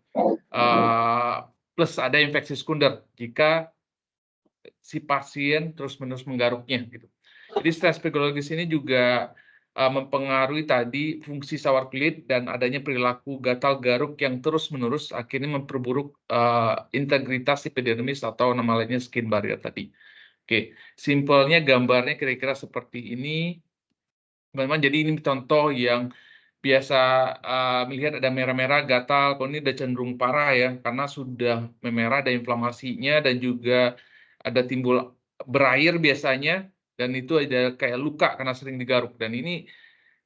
[SPEAKER 4] plus ada infeksi sekunder jika si pasien terus-menerus menggaruknya gitu. Jadi stres psikologis ini juga mempengaruhi tadi fungsi sawar kulit dan adanya perilaku gatal garuk yang terus-menerus akhirnya memperburuk integritas epidermis atau nama lainnya skin barrier tadi. Oke, simpelnya gambarnya kira-kira seperti ini. Teman-teman, jadi ini contoh yang biasa melihat ada merah-merah gatal, kalau ini udah cenderung parah ya, karena sudah memerah, ada inflamasinya dan juga ada timbul berair biasanya, dan itu ada kayak luka karena sering digaruk. Dan ini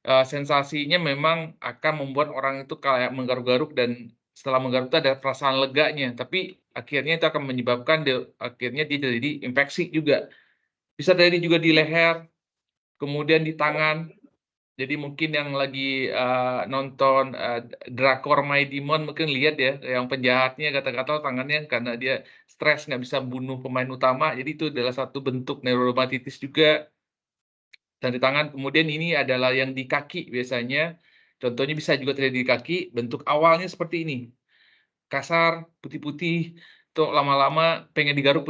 [SPEAKER 4] sensasinya memang akan membuat orang itu kayak menggaruk-garuk dan setelah menggaruk itu ada perasaan leganya, tapi akhirnya itu akan menyebabkan akhirnya dia jadi infeksi juga. Bisa terjadi juga di leher, kemudian di tangan. Jadi mungkin yang lagi nonton drakor My Demon mungkin lihat ya, yang penjahatnya kata-kata tangannya karena dia stres nggak bisa bunuh pemain utama. Jadi itu adalah satu bentuk neurodermatitis juga. Dan di tangan, kemudian ini adalah yang di kaki biasanya. Contohnya bisa juga terjadi di kaki, bentuk awalnya seperti ini. Kasar, putih-putih, tuh lama-lama pengen digaruk.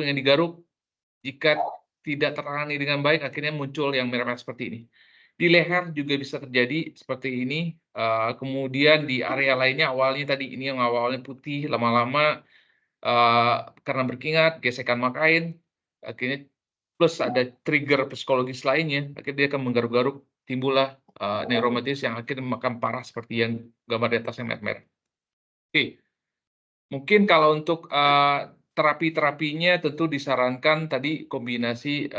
[SPEAKER 4] Jika tidak tertangani dengan baik, akhirnya muncul yang merah-merah seperti ini. Di leher juga bisa terjadi seperti ini. Kemudian di area lainnya awalnya tadi ini yang awalnya putih, lama-lama karena berkeringat, gesekan makain, akhirnya plus ada trigger psikologis lainnya, akhirnya dia akan menggaruk-garuk, timbullah neurodermatitis yang akhirnya makan parah seperti yang gambar di atas yang merah-merah. Oke, mungkin kalau untuk terapi-terapinya tentu disarankan tadi kombinasi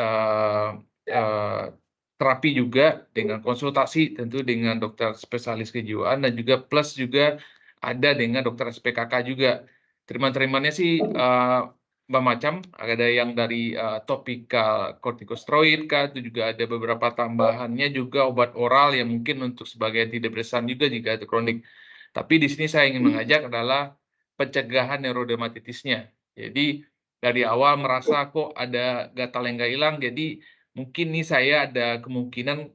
[SPEAKER 4] terapi juga dengan konsultasi tentu dengan dokter spesialis kejiwaan dan juga plus juga ada dengan dokter SPKK juga. Treatment-treatmentnya sih macam, ada yang dari topikal kortikosteroid kah, itu juga ada beberapa tambahannya juga obat oral yang mungkin untuk sebagai antidepresan juga jika itu kronik. Tapi di sini saya ingin mengajak adalah pencegahan neurodermatitisnya. Jadi dari awal merasa kok ada gatal yang nggak hilang, jadi mungkin nih saya ada kemungkinan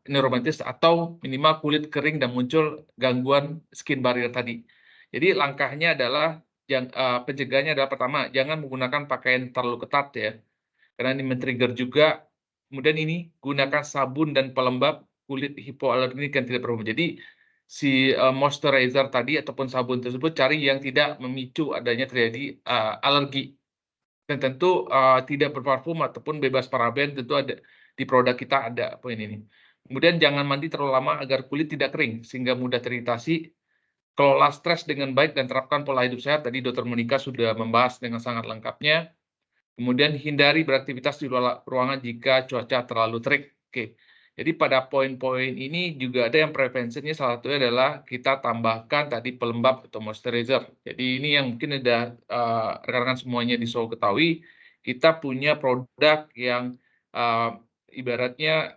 [SPEAKER 4] neurodermatitis atau minimal kulit kering dan muncul gangguan skin barrier tadi. Jadi langkahnya adalah pencegahannya adalah pertama, jangan menggunakan pakaian terlalu ketat ya, karena ini men-trigger juga. Kemudian ini gunakan sabun dan pelembab kulit hipoalergenik yang tidak perlu. Jadi si moisturizer tadi ataupun sabun tersebut cari yang tidak memicu adanya terjadi alergi. Dan tentu tidak berparfum ataupun bebas paraben, tentu ada di produk kita ada poin ini. Kemudian jangan mandi terlalu lama agar kulit tidak kering sehingga mudah teriritasi. Kelola stres dengan baik dan terapkan pola hidup sehat. Tadi Dr. Monica sudah membahas dengan sangat lengkapnya. Kemudian hindari beraktivitas di luar ruangan jika cuaca terlalu terik. Oke. Jadi pada poin-poin ini juga ada yang prevensinya, salah satunya adalah kita tambahkan tadi pelembab atau moisturizer. Jadi ini yang mungkin ada rekan-rekan semuanya di Solo ketahui, kita punya produk yang ibaratnya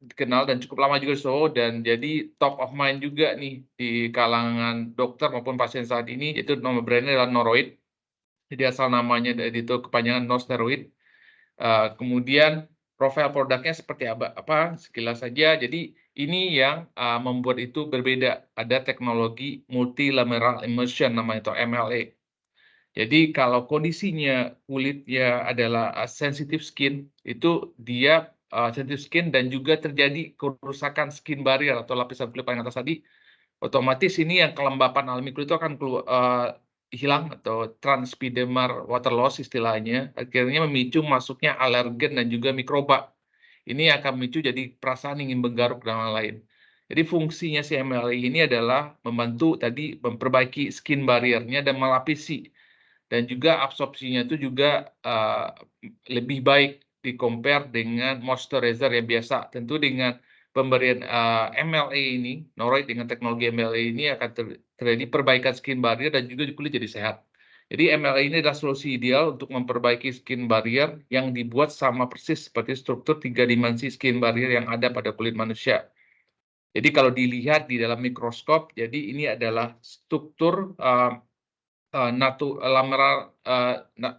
[SPEAKER 4] dikenal dan cukup lama juga di Solo dan jadi top of mind juga nih di kalangan dokter maupun pasien saat ini, yaitu nama brandnya adalah Noroid. Jadi asal namanya dari itu kepanjangan no steroid. Kemudian profil produknya seperti apa sekilas saja. Jadi ini yang membuat itu berbeda. Ada teknologi multilameral emulsion namanya itu MLA. Jadi kalau kondisinya kulitnya adalah sensitive skin, itu dia sensitive skin dan juga terjadi kerusakan skin barrier atau lapisan kulit paling atas tadi, otomatis ini yang kelembapan alami kulit itu akan hilang atau transepidermal water loss istilahnya, akhirnya memicu masuknya alergen dan juga mikroba. Ini akan memicu jadi perasaan ingin menggaruk dan lain-lain. Jadi fungsinya si MLA ini adalah membantu tadi memperbaiki skin barrier-nya dan melapisi, dan juga absorpsinya itu juga lebih baik di-compare dengan moisturizer yang biasa. Tentu dengan pemberian MLA ini, Noroid dengan teknologi MLA ini akan terjadi perbaikan skin barrier dan juga kulit jadi sehat. Jadi MLA ini adalah solusi ideal untuk memperbaiki skin barrier yang dibuat sama persis seperti struktur 3 dimensi skin barrier yang ada pada kulit manusia. Jadi kalau dilihat di dalam mikroskop, jadi ini adalah struktur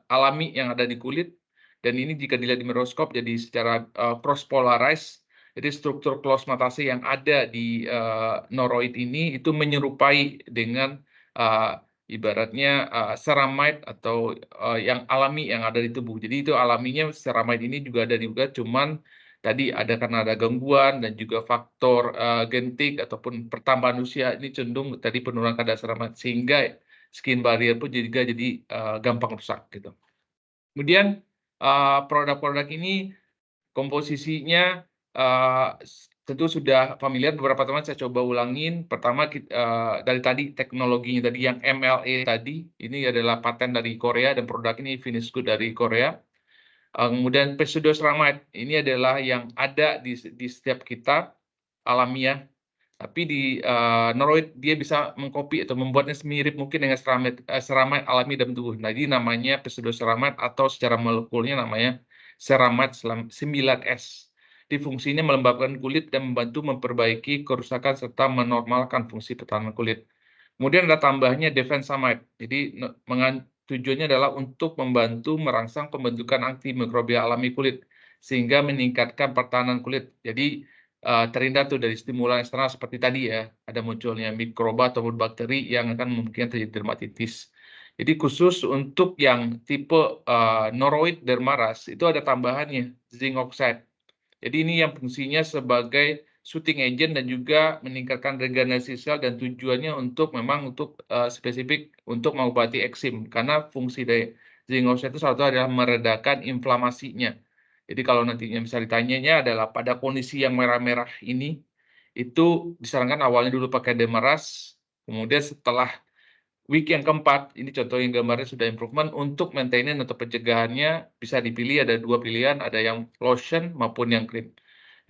[SPEAKER 4] alami yang ada di kulit, dan ini jika dilihat di mikroskop jadi secara cross polarized. Jadi struktur close matase yang ada di Noroid ini itu menyerupai dengan ibaratnya ceramide atau yang alami yang ada di tubuh. Jadi itu alaminya ceramide ini juga ada juga, cuman tadi ada karena ada gangguan dan juga faktor genetik ataupun pertambahan usia ini cenderung tadi penurunan kadar ceramide sehingga skin barrier pun juga jadi gampang rusak gitu. Kemudian produk-produk ini komposisinya tentu sudah familiar, beberapa teman saya coba ulangin. Pertama dari tadi teknologinya tadi yang MLA tadi, ini adalah paten dari Korea dan produk ini finish good dari Korea. Kemudian pseudoceramide ini adalah yang ada di setiap kita alamiah. Tapi di Noroid dia bisa mengcopy atau membuatnya semirip mungkin dengan ceramide alami dalam tubuh. Nah, ini namanya pseudoceramide atau secara molekulnya namanya ceramide 9S. Di fungsinya melembabkan kulit dan membantu memperbaiki kerusakan serta menormalkan fungsi pertahanan kulit. Kemudian ada tambahnya defensamide. Jadi tujuannya adalah untuk membantu merangsang pembentukan antimikrobial alami kulit sehingga meningkatkan pertahanan kulit. Jadi terhindar tuh dari stimulan eksternal seperti tadi ya, ada munculnya mikroba ataupun bakteri yang akan memungkinkan terjadi dermatitis. Jadi khusus untuk yang tipe Noroid dermaras itu ada tambahannya zinc oxide. Jadi ini yang fungsinya sebagai shooting agent dan juga meningkatkan regenerasi sel, dan tujuannya untuk memang untuk spesifik untuk mengobati eksim, karena fungsi dari zinc oxide itu salah satu adalah meredakan inflamasinya. Jadi kalau nantinya bisa ditanyanya adalah pada kondisi yang merah-merah ini, itu disarankan awalnya dulu pakai Demeras, kemudian setelah week yang keempat, ini contoh yang gambarnya sudah improvement, untuk maintenance atau pencegahannya bisa dipilih ada 2 pilihan, ada yang lotion maupun yang krim.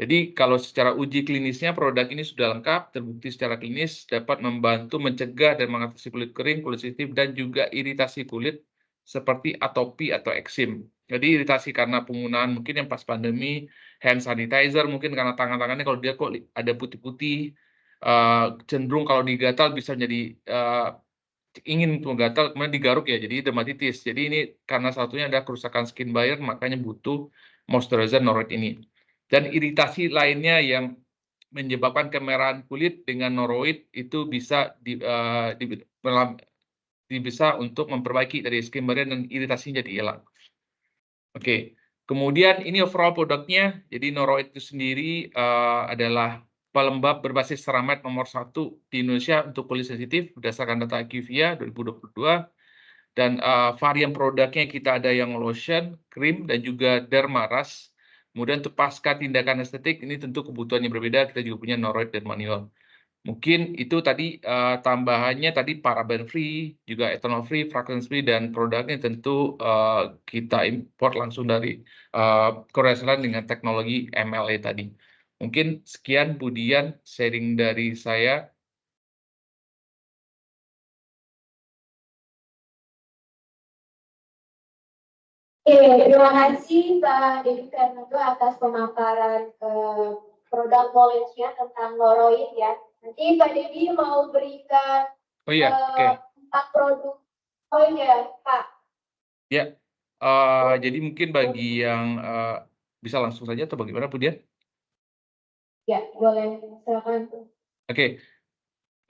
[SPEAKER 4] Jadi kalau secara uji klinisnya produk ini sudah lengkap, terbukti secara klinis dapat membantu mencegah dan mengatasi kulit kering, kulit sensitif, dan juga iritasi kulit seperti atopi atau eksim. Jadi iritasi karena penggunaan mungkin yang pas pandemi, hand sanitizer mungkin karena tangan-tangannya kalau dia kok ada putih-putih, cenderung kalau digatal bisa menjadi ingin menggatal kemudian digaruk ya, jadi dermatitis. Jadi ini karena satunya ada kerusakan skin barrier, makanya butuh moisturizer noroid ini. Dan iritasi lainnya yang menyebabkan kemerahan kulit dengan noroid itu bisa bisa untuk memperbaiki dari skin barrier dan iritasinya jadi hilang. Oke, kemudian ini overall produknya. Jadi noroid itu sendiri adalah pelembab berbasis ceramide nomor 1 di Indonesia untuk kulit sensitif berdasarkan data IQVIA 2022. Dan varian produknya kita ada yang lotion, krim, dan juga dermaras. Kemudian untuk pasca tindakan estetik, ini tentu kebutuhannya berbeda. Kita juga punya noroid dan manual. Mungkin itu tadi tambahannya tadi paraben free, juga ethanol free, fragrance free, dan produknya tentu kita import langsung dari Korea Selatan dengan teknologi MLA tadi. Mungkin sekian Budian sharing dari saya.
[SPEAKER 1] Terima kasih Pak Dedi Fernando atas pemaparan produk knowledge-nya tentang noroid ya. Nanti Pak Dedi mau berikan
[SPEAKER 4] Oh iya, oke.
[SPEAKER 1] 4 produk poin ya Pak.
[SPEAKER 4] Ya, jadi mungkin bagi yang bisa langsung saja atau bagaimana Budian?
[SPEAKER 1] Ya, boleh silakan.
[SPEAKER 4] Oke,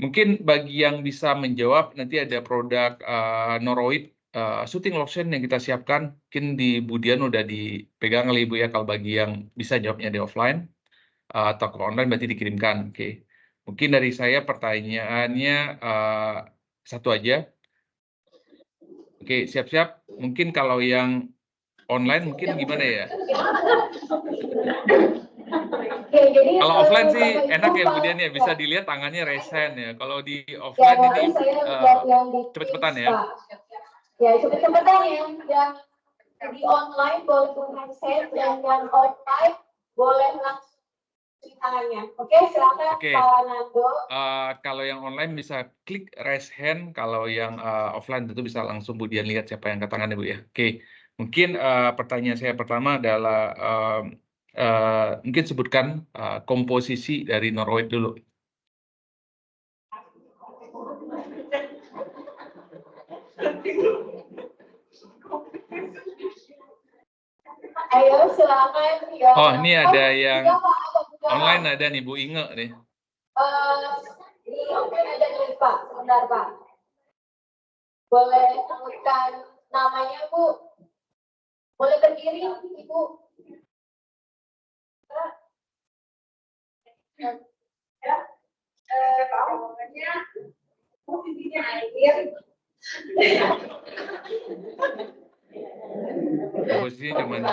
[SPEAKER 4] mungkin bagi yang bisa menjawab nanti ada produk noroid soothing lotion yang kita siapkan. Mungkin di Budian udah dipegang oleh Ibu ya, kalau bagi yang bisa jawabnya di offline atau ke online berarti dikirimkan. Oke, mungkin dari saya pertanyaannya satu aja. Oke, siap-siap. Mungkin kalau yang online mungkin gimana ya?
[SPEAKER 1] Jadi,
[SPEAKER 4] Kalau offline sih enak ya
[SPEAKER 1] Pak,
[SPEAKER 4] Budian ya, bisa dilihat tangannya resen ya. Kalau di
[SPEAKER 1] ya,
[SPEAKER 4] offline ini
[SPEAKER 1] nanti saya buat yang di
[SPEAKER 4] cepet-cepetan ya.
[SPEAKER 1] Pak. Ya, cepet-cepetan yang di online boleh handset dan yang offline boleh langsung cuci tangannya. Oke, silakan
[SPEAKER 4] Oke.
[SPEAKER 1] Pak Nando.
[SPEAKER 4] Kalau yang online bisa klik raise hand, kalau yang offline tentu bisa langsung Budian lihat siapa yang angkat tangannya Bu ya. Oke, mungkin pertanyaan saya pertama adalah mungkin sebutkan komposisi dari noroid dulu.
[SPEAKER 1] Ayo silakan ya.
[SPEAKER 4] Oh, ini ada yang
[SPEAKER 1] Iya, Pak, ada.
[SPEAKER 4] online, ada nih Bu Inge nih.
[SPEAKER 1] Di offline ada nih Pak, sebentar Pak. Boleh sebutkan namanya Bu? Boleh berdiri Ibu? Ya, namanya posisinya air.
[SPEAKER 4] Posisinya cuman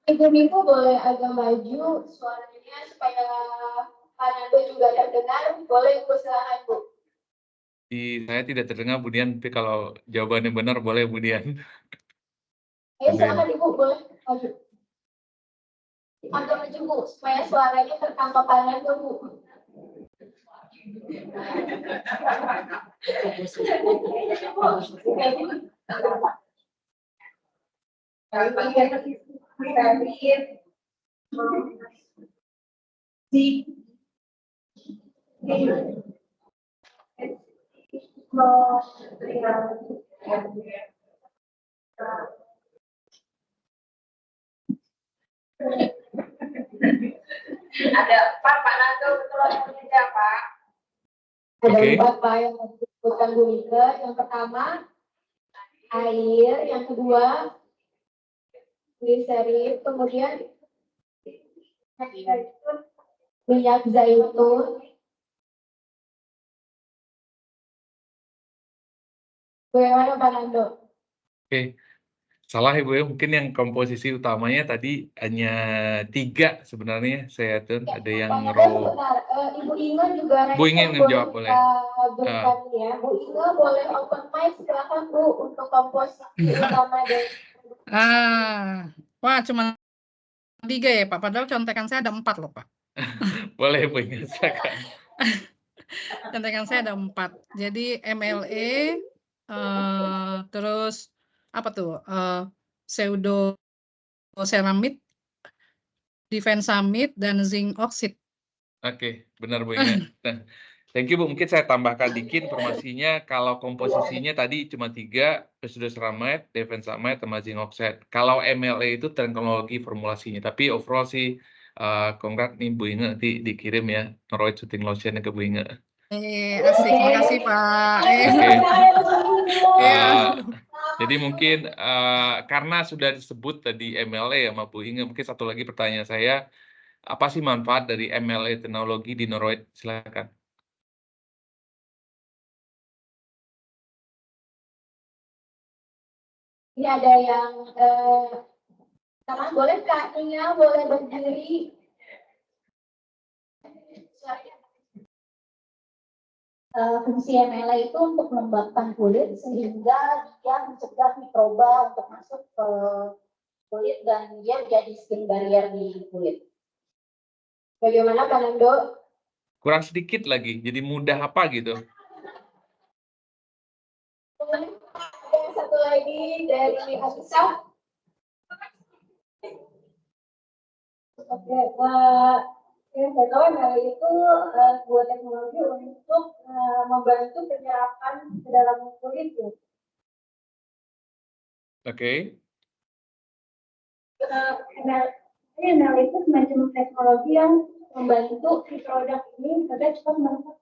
[SPEAKER 1] Ibu-ibu boleh agak maju suaranya supaya Pak Nando juga terdengar. Boleh Ibu silakan Bu.
[SPEAKER 4] saya tidak terdengar Budian, tapi kalau jawabannya benar boleh Budian.
[SPEAKER 1] Ayo silakan Ibu, boleh maju. Agak maju Bu, supaya suaranya tertangkap Pak Nando Bu. Ada 4 Pak Nando, betul aja Pak. Ada 4 Pak yang disebutkan Bu Ika. Yang pertama air, yang kedua gliserin, kemudian minyak zaitun. Bagaimana Pak Nando?
[SPEAKER 4] Oke, Salah Ibu ya, mungkin yang komposisi utamanya tadi hanya 3 sebenarnya saya tuh ada yang row.
[SPEAKER 1] Sebentar, Ibu Inge juga
[SPEAKER 4] Bu Inge
[SPEAKER 1] boleh
[SPEAKER 4] menjawab boleh.
[SPEAKER 1] kita berikan ya. Bu Inge boleh open mic, silakan Bu untuk komposisi utama dari.
[SPEAKER 5] Wah, cuma 3 ya Pak, padahal contekan saya ada 4 loh Pak.
[SPEAKER 4] Boleh Bu Inge, silakan.
[SPEAKER 5] Contekan saya ada 4. Jadi MLE, terus apa tuh, pseudo ceramide, difensamide, dan zinc oxide.
[SPEAKER 4] Oke, benar Bu Inge. Nah, thank you Bu. Mungkin saya tambahkan dikit informasinya. Kalau komposisinya tadi cuma 3, pseudoceramide, difensamide, sama zinc oxide. Kalau MLE itu teknologi formulasinya. Tapi overall sih, congrats nih Bu Inge, nanti dikirim ya Noroid Soothing Lotion ke Bu Inge.
[SPEAKER 5] Asik, makasih Pak.
[SPEAKER 4] Oke.
[SPEAKER 5] Iya.
[SPEAKER 4] Jadi mungkin karena sudah disebut tadi MLE sama Bu Inge, mungkin satu lagi pertanyaan saya, apa sih manfaat dari MLE teknologi di Noroid? Silakan.
[SPEAKER 1] Ini ada yang boleh Kak Nia boleh berdiri. Fungsi MLA itu untuk melembabkan kulit sehingga dia mencegah mikroba untuk masuk ke kulit dan dia jadi skin barrier di kulit. Bagaimana Pak Nando?
[SPEAKER 4] Kurang sedikit lagi, jadi mudah apa gitu?
[SPEAKER 1] Ada yang satu lagi dari Anissa. Oke, yang saya tahu MLA itu sebuah teknologi untuk membantu penyerapan ke dalam kulit.
[SPEAKER 4] Oke.
[SPEAKER 1] MLA itu semacam teknologi yang membantu si produk ini agar cepat masuk.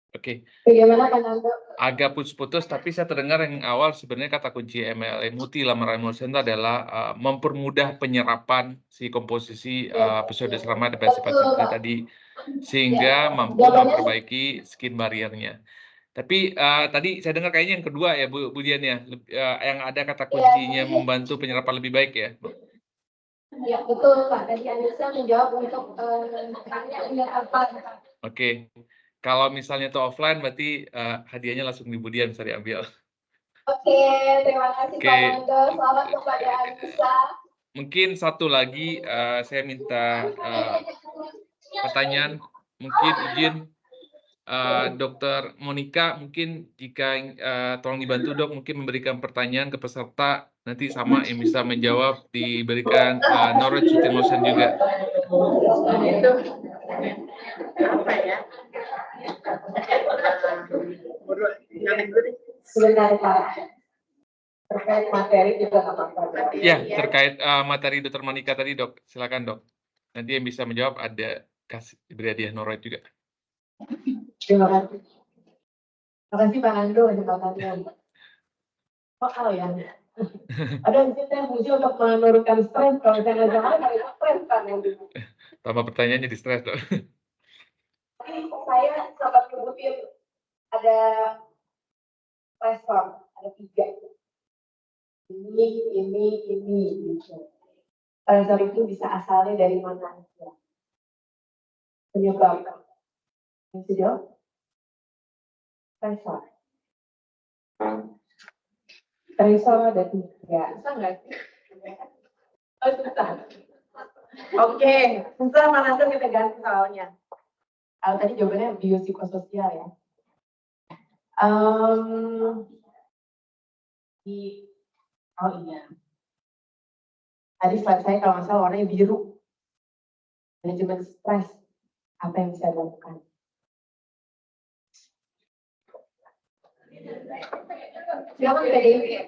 [SPEAKER 4] Oke.
[SPEAKER 1] Bagaimana Pak Nando?
[SPEAKER 4] Agak putus-putus, tapi saya terdengar yang awal sebenarnya kata kunci MLE multilamellar emulsion itu adalah mempermudah penyerapan si komposisi pseudoceramide dan difensamide tadi sehingga mampu memperbaiki skin barrier-nya. Tapi tadi saya dengar kayaknya yang kedua ya Bu Dian ya, yang ada kata kuncinya membantu penyerapan lebih baik ya.
[SPEAKER 1] Ya betul Pak, tadi Anissa menjawab untuk penyerapan.
[SPEAKER 4] Oke. Kalau misalnya itu offline, berarti hadiahnya langsung di Bu Dian bisa diambil.
[SPEAKER 1] Oke, terima kasih Pak Nando. Selamat kepada Anissa.
[SPEAKER 4] Mungkin satu lagi, saya minta pertanyaan, mungkin izin Dokter Monica, mungkin jika tolong dibantu Dok, mungkin memberikan pertanyaan ke peserta, nanti sama yang bisa menjawab diberikan Noroid Soothing Lotion juga.
[SPEAKER 2] Apa ya? Sebentar Pak. Terkait materi juga apa-apa.
[SPEAKER 4] Ya, terkait materi Dokter Monica tadi Dok, silakan Dok. Nanti yang bisa menjawab ada beri hadiah Noroid juga.
[SPEAKER 2] Terima kasih. Terima kasih Pak Ando kesempatannya. Soal ya. Ada yang fungsi untuk menurunkan stres. Kalau saya nggak salah, itu stres kan yang dulu.
[SPEAKER 4] Tambah pertanyaannya di stres Dok.
[SPEAKER 2] Saya sempat nyebutin ada respon, ada 3. Ini. Stresor itu bisa asalnya dari mana aja? Penyebab. Yang sudah? Stresor ada 3. Susah nggak sih? Oh, susah. Oke, susah mana tuh kita ganti soalnya. Tadi jawabannya biopsikososial ya. Oh iya. Tadi slide saya kalau nggak salah warnanya biru. Manajemen stres. Apa yang bisa dilakukan?
[SPEAKER 1] Silakan PDIP.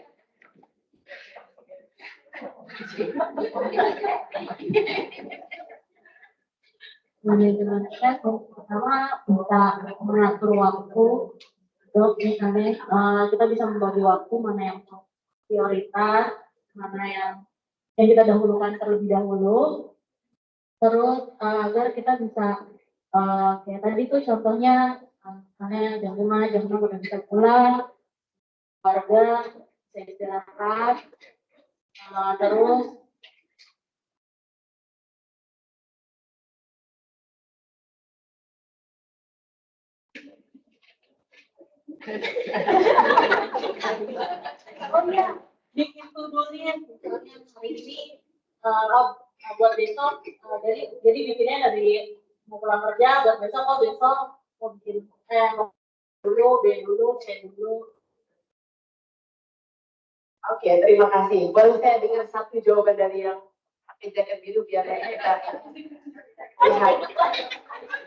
[SPEAKER 3] Manajemen stres pertama bisa mengatur waktu. Dok, misalnya kita bisa membagi waktu mana yang prioritas, mana yang kita dahulukan terlebih dahulu. Terus agar kita bisa kayak tadi tuh contohnya misalnya jam 5 udah bisa pulang. keluarga, bisa istirahat, terus oh iya, bikin to-do-nya misalnya hari ini buat besok, jadi bikinnya dari mau pulang kerja buat besok, besok mau bikin mau dulu, B dulu, C dulu.
[SPEAKER 2] Oke, terima kasih. Boleh saya dengar satu jawaban dari yang pakai jaket biru biar kita lihat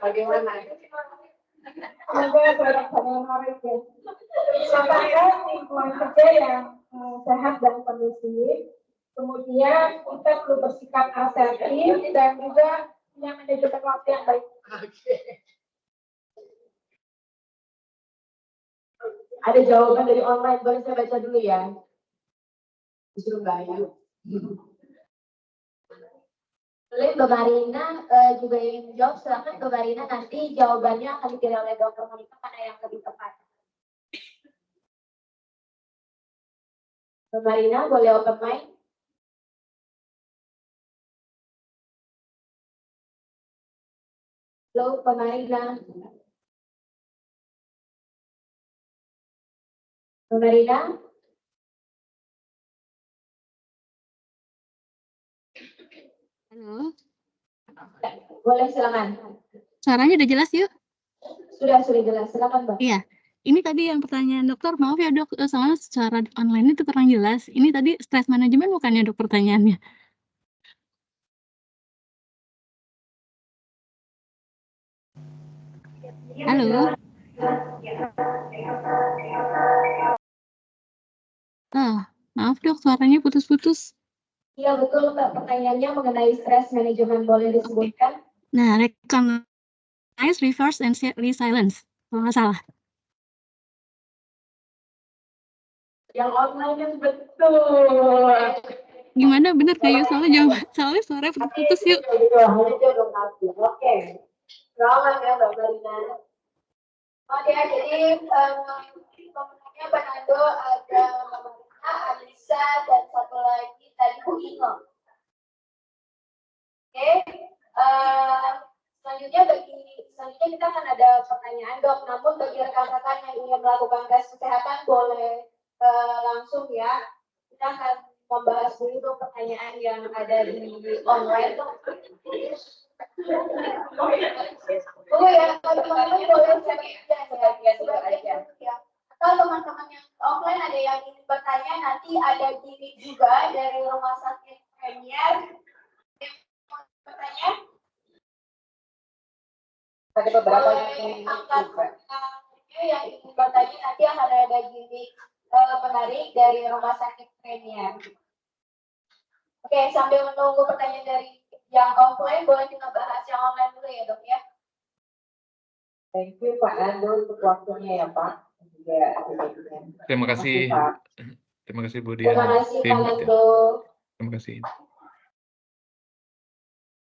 [SPEAKER 2] bagaimana?
[SPEAKER 1] Semoga pada menarik ya. Supaya lingkungan kerja yang sehat dan kondusif, kemudian kita perlu bersikap asertif dan juga punya manajemen waktu yang baik.
[SPEAKER 2] Ada jawaban dari online, boleh saya baca dulu ya? Disuruh Mbak Ayu.
[SPEAKER 1] Boleh Mbak Marina juga yang jawab, silakan Mbak Marina, nanti jawabannya akan dipilih oleh Dr. Monica mana yang lebih tepat. Mbak Marina, boleh open mic? Halo Mbak Marina. Mbak Marina?
[SPEAKER 6] Halo,
[SPEAKER 1] Boleh silakan.
[SPEAKER 6] suaranya udah jelas yuk?
[SPEAKER 1] Sudah jelas, silakan Mbak.
[SPEAKER 6] Iya, ini tadi yang pertanyaan dokter, maaf ya dok, soalnya secara online itu kurang jelas. Ini tadi stress management bukannya dok pertanyaannya? Halo? Maaf dok, suaranya putus-putus.
[SPEAKER 1] Iya betul Mbak, pertanyaannya mengenai stress management, boleh disebutkan?
[SPEAKER 6] Nah, recognize, reverse, and resilience, kalau nggak salah.
[SPEAKER 2] Yang online kan betul.
[SPEAKER 6] Gimana, bener nggak yuk? Soalnya suaranya putus-putus yuk.
[SPEAKER 2] Oke. Selamat ya Mbak Marina.
[SPEAKER 1] Oke, jadi pemenangnya Bernardo ada Mbak Marina, Alisa, dan satu lagi tadi Bu Ingo. Oke, selanjutnya kita akan ada pertanyaan dok. Namun bagi rekan-rekan yang ingin melakukan tes kesehatan boleh langsung ya. Kita akan membahas dulu pertanyaan yang ada di online dok. Oh ya, teman-teman boleh ya. Kalau teman-teman yang offline ada yang ingin bertanya, nanti ada gimmick juga dari Rumah Sakit Premier. Bertanya?
[SPEAKER 2] Ada beberapa
[SPEAKER 1] yang ingin bertanya, nanti akan ada gimmick menarik dari Rumah Sakit Premier. Oke, sambil menunggu pertanyaan dari yang offline, boleh kita bahas yang online dulu ya dok ya.
[SPEAKER 2] Thank you Pak Ando untuk waktunya ya Pak.
[SPEAKER 4] Terima kasih. Terima kasih Bu Dian.
[SPEAKER 1] Terima kasih Pak Ando.
[SPEAKER 4] Terima kasih.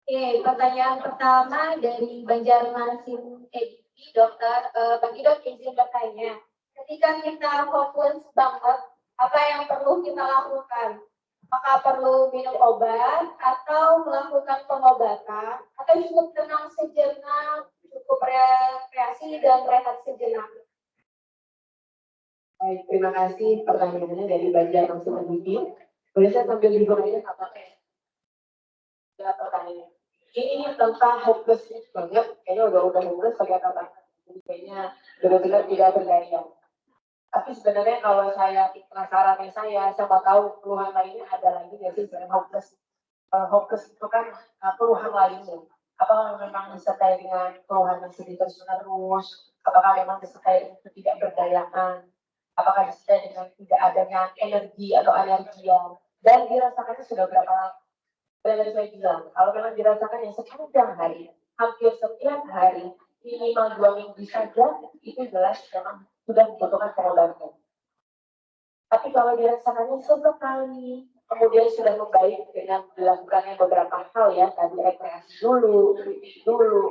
[SPEAKER 1] Oke, pertanyaan pertama dari Banjarmasin Edi, dokter. Bagi dok izin bertanya, ketika kita fokus banget, apa yang perlu kita lakukan? Apakah perlu minum obat atau melakukan pengobatan atau cukup tenang sejenak, cukup rekreasi dan rehat sejenak?
[SPEAKER 2] Baik, terima kasih pertanyaannya dari Banjarmasin Edi. Boleh saya sambil dibuatnya apa? Pertanyaan ini tentang hopeless banget, kayaknya udah hopeless pakai kata, kayaknya benar-benar tidak berdaya. Tapi sebenarnya kalau saya penasaran saya mau tahu keluhan lainnya ada lagi nggak sih selain hopeless? Hopeless itu kan keluhan lainnya. Apakah memang disertai dengan keluhan yang sedih terus-menerus? Apakah memang disertai dengan ketidakberdayaan? Apakah disertai dengan tidak adanya energi atau alergian? Dan dirasakannya sudah berapa lama? Dari saya bilang, kalau memang dirasakan yang sepanjang hari, hampir setiap hari, minimal 2 minggu saja, itu jelas memang sudah membutuhkan pengobatan. Tapi kalau dirasakannya sesekali, kemudian sudah membaik dengan dilakukannya beberapa hal ya, tadi rekreasi dulu,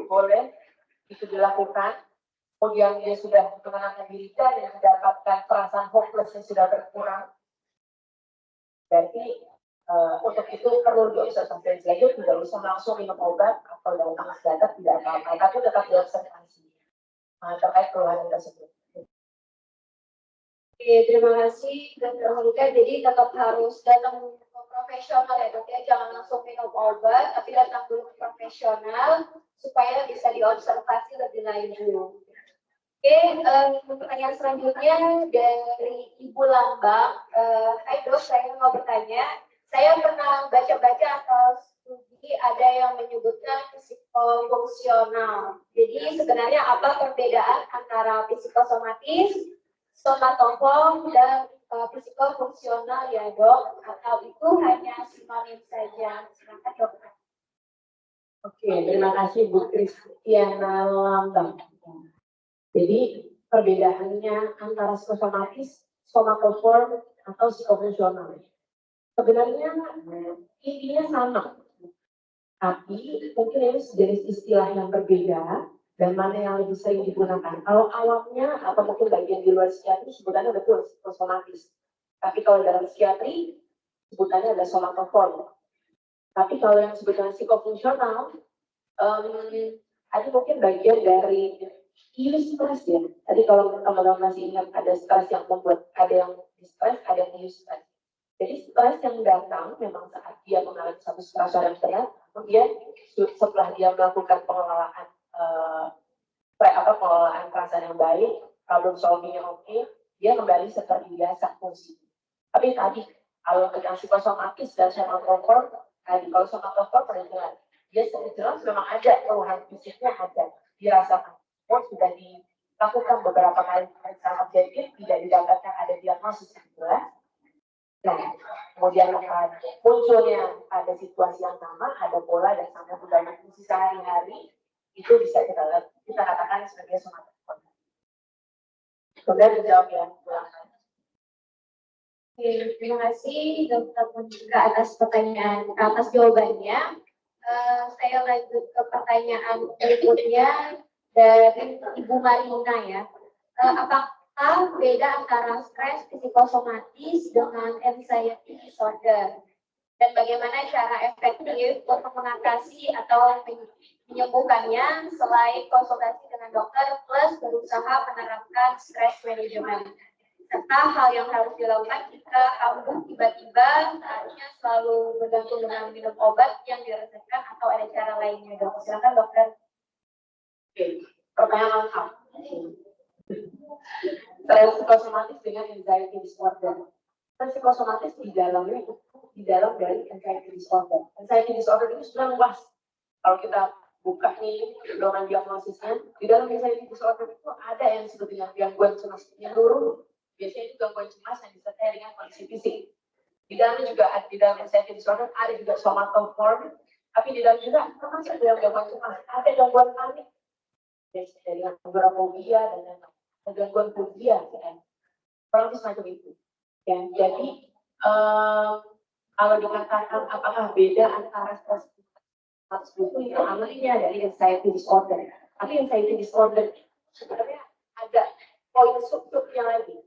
[SPEAKER 2] boleh itu dilakukan. Kemudian dia sudah menenangkan diri dan mendapatkan perasaan hopeless stresnya sudah berkurang, berarti untuk itu perlu diobservasi lagi, tidak usah langsung minum obat atau datang psikiater, tidak apa-apa, tapi tetap diobservasi terkait keluhan tersebut.
[SPEAKER 1] Oke, terima kasih Dr. Monika. Jadi tetap harus datang ke profesional ya dok ya, jangan langsung minum obat, tapi datang dulu ke profesional supaya bisa diobservasi lebih lanjut. Oke, pertanyaan selanjutnya dari Ibu Lambang. Hai dok, saya mau bertanya. Saya pernah baca-baca atau studi ada yang menyebutkan psikofungsional. Jadi sebenarnya apa perbedaan antara psikosomatis, somatofon, dan psikofungsional ya dok? Atau itu hanya sinonim saja? Silakan dok.
[SPEAKER 2] Oke, terima kasih Bu Kristiana Lambang. Jadi perbedaannya antara psikosomatis, somatoform, atau psikofungsional. Sebenarnya intinya sama, tapi mungkin ini jenis istilah yang berbeda dan mana yang lebih sering digunakan. Kalau awamnya atau mungkin bagian di luar psikiatri sebutannya betul psikosomatis. Tapi kalau dalam psikiatri sebutannya ada somatoform. Tapi kalau yang sebutannya psikofungsional, ada mungkin bagian dari use stress ya. Tadi kalau teman-teman masih ingat ada stres yang membuat, ada yang stres, ada yang use stress. Jadi stres yang datang memang saat dia mengalami satu stresor yang berat, kemudian setelah dia melakukan pengelolaan pengelolaan perasaan yang baik, problem solving yang oke, dia kembali seperti biasa fungsi. Tapi tadi kalau dengan psikosomatis dan somatoform, tadi kalau somatoform pada jelas, dia jelas memang ada keluhan fisiknya ada, dirasakan. Sudah dilakukan beberapa kali pemeriksaan objektif, tidak didapatkan ada diagnosis yang jelas. Nah, kemudian munculnya ada situasi yang sama, ada pola dan sampai budaya fungsi sehari-hari, itu bisa kita katakan sebagai somatoform. Kemudian dijawab yang belakang.
[SPEAKER 1] Oke, terima kasih Dr. Monika atas pertanyaan, atas jawabannya. Saya lanjut ke pertanyaan berikutnya dari Ibu Marina ya. Apakah beda antara stres psikosomatis dengan anxiety disorder? Dan bagaimana cara efektif untuk mengatasi atau menyembuhkannya selain konsultasi dengan dokter plus berusaha menerapkan stress management? Serta hal yang harus dilakukan jika kambuh tiba-tiba saatnya selalu bergantung dengan minum obat yang diresepkan atau ada cara lainnya dok. Silakan dokter.
[SPEAKER 2] Oke, pertanyaan lengkap. Stres psikosomatis dengan anxiety disorder. Psikosomatis di dalamnya itu di dalam dari anxiety disorder. Anxiety disorder itu sudah luas. Kalau kita buka nih dorongan diagnosisnya, di dalam anxiety disorder itu ada yang disebut dengan gangguan cemas menyeluruh. Biasanya itu gangguan cemas yang disertai dengan kondisi fisik. Di dalamnya juga di dalam anxiety disorder ada juga somatoform, tapi di dalam juga termasuk dalam gangguan cemas ada gangguan panik. Dengan agorafobia dan lain-lain, gangguan fobia, kan? Kurang lebih semacam itu. Ya, jadi kalau dikatakan apakah beda antara stres itu amalnya dari anxiety disorder. Tapi anxiety disorder sebenarnya ada poin sub-subnya lagi.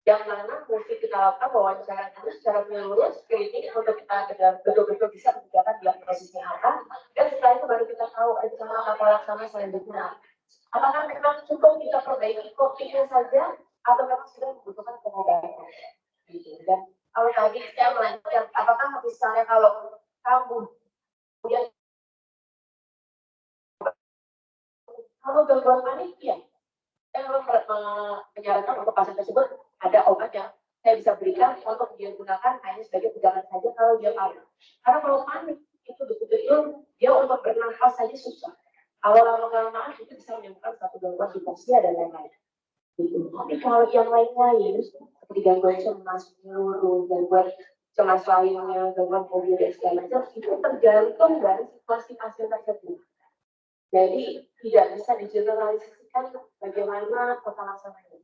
[SPEAKER 2] Yang mana mesti kita lakukan wawancara secara menyeluruh, screening untuk kita betul-betul bisa membedakan diagnosisnya apa. Dan setelah itu baru kita tahu rencana tata laksana selanjutnya. Apakah memang cukup kita perbaiki copingnya saja atau memang sudah membutuhkan pengobatan? Gitu. Dan kalau tadi saya melanjutkan, apakah misalnya kalau kamu kemudian kalau gangguan panik, ya, saya menyarankan untuk pasien tersebut ada obat yang saya bisa berikan untuk dia gunakan hanya sebagai pegangan saja kalau dia panik. Karena kalau panik itu betul-betul dia untuk bernafas saja susah. Awal-awal itu bisa menyebabkan satu gangguan hipoksia dan lain-lain. Gitu. Tapi kalau yang lain-lain, seperti gangguan cemas menyeluruh, gangguan cemas lainnya, gangguan fobia dan segala macam, itu tergantung dari situasi pasien tersebut. Jadi tidak bisa digeneralisasikan bagaimana tata laksananya.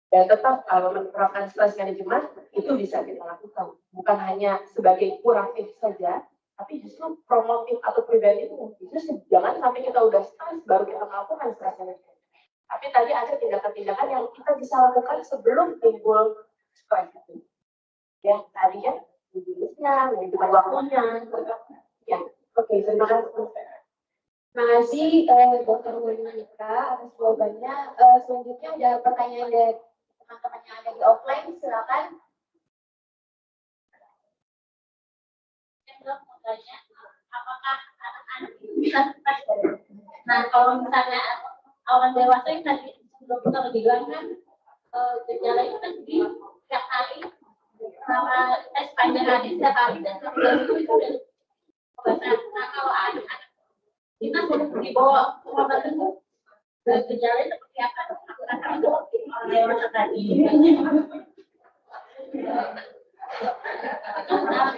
[SPEAKER 2] Dan tetap kalau menerapkan stres manajemen itu bisa kita lakukan, bukan hanya sebagai kuratif saja. Tapi justru promotif atau preventif itu justru jangan sampai kita udah stres baru kita melakukan stres management. Tapi tadi ada tindakan-tindakan yang kita bisa lakukan sebelum timbul stres. Ya, tadi ya, menulisnya, menentukan waktunya. Ya, oke, terima kasih.
[SPEAKER 1] Terima kasih Dr. Monika atas jawabannya. Selanjutnya ada pertanyaan dari teman-teman yang ada di offline, silakan.
[SPEAKER 3] Apakah anak-anak itu bisa stres? Nah, kalau misalnya orang dewasa yang tadi sebelum kita bilang kan gejala itu kan di setiap hari selama sepanjang hari setiap hari dan itu udah obatnya. Nah, kalau anak-anak kita sudah dibawa ke obat itu gejala seperti apa? Apakah itu orang dewasa tadi?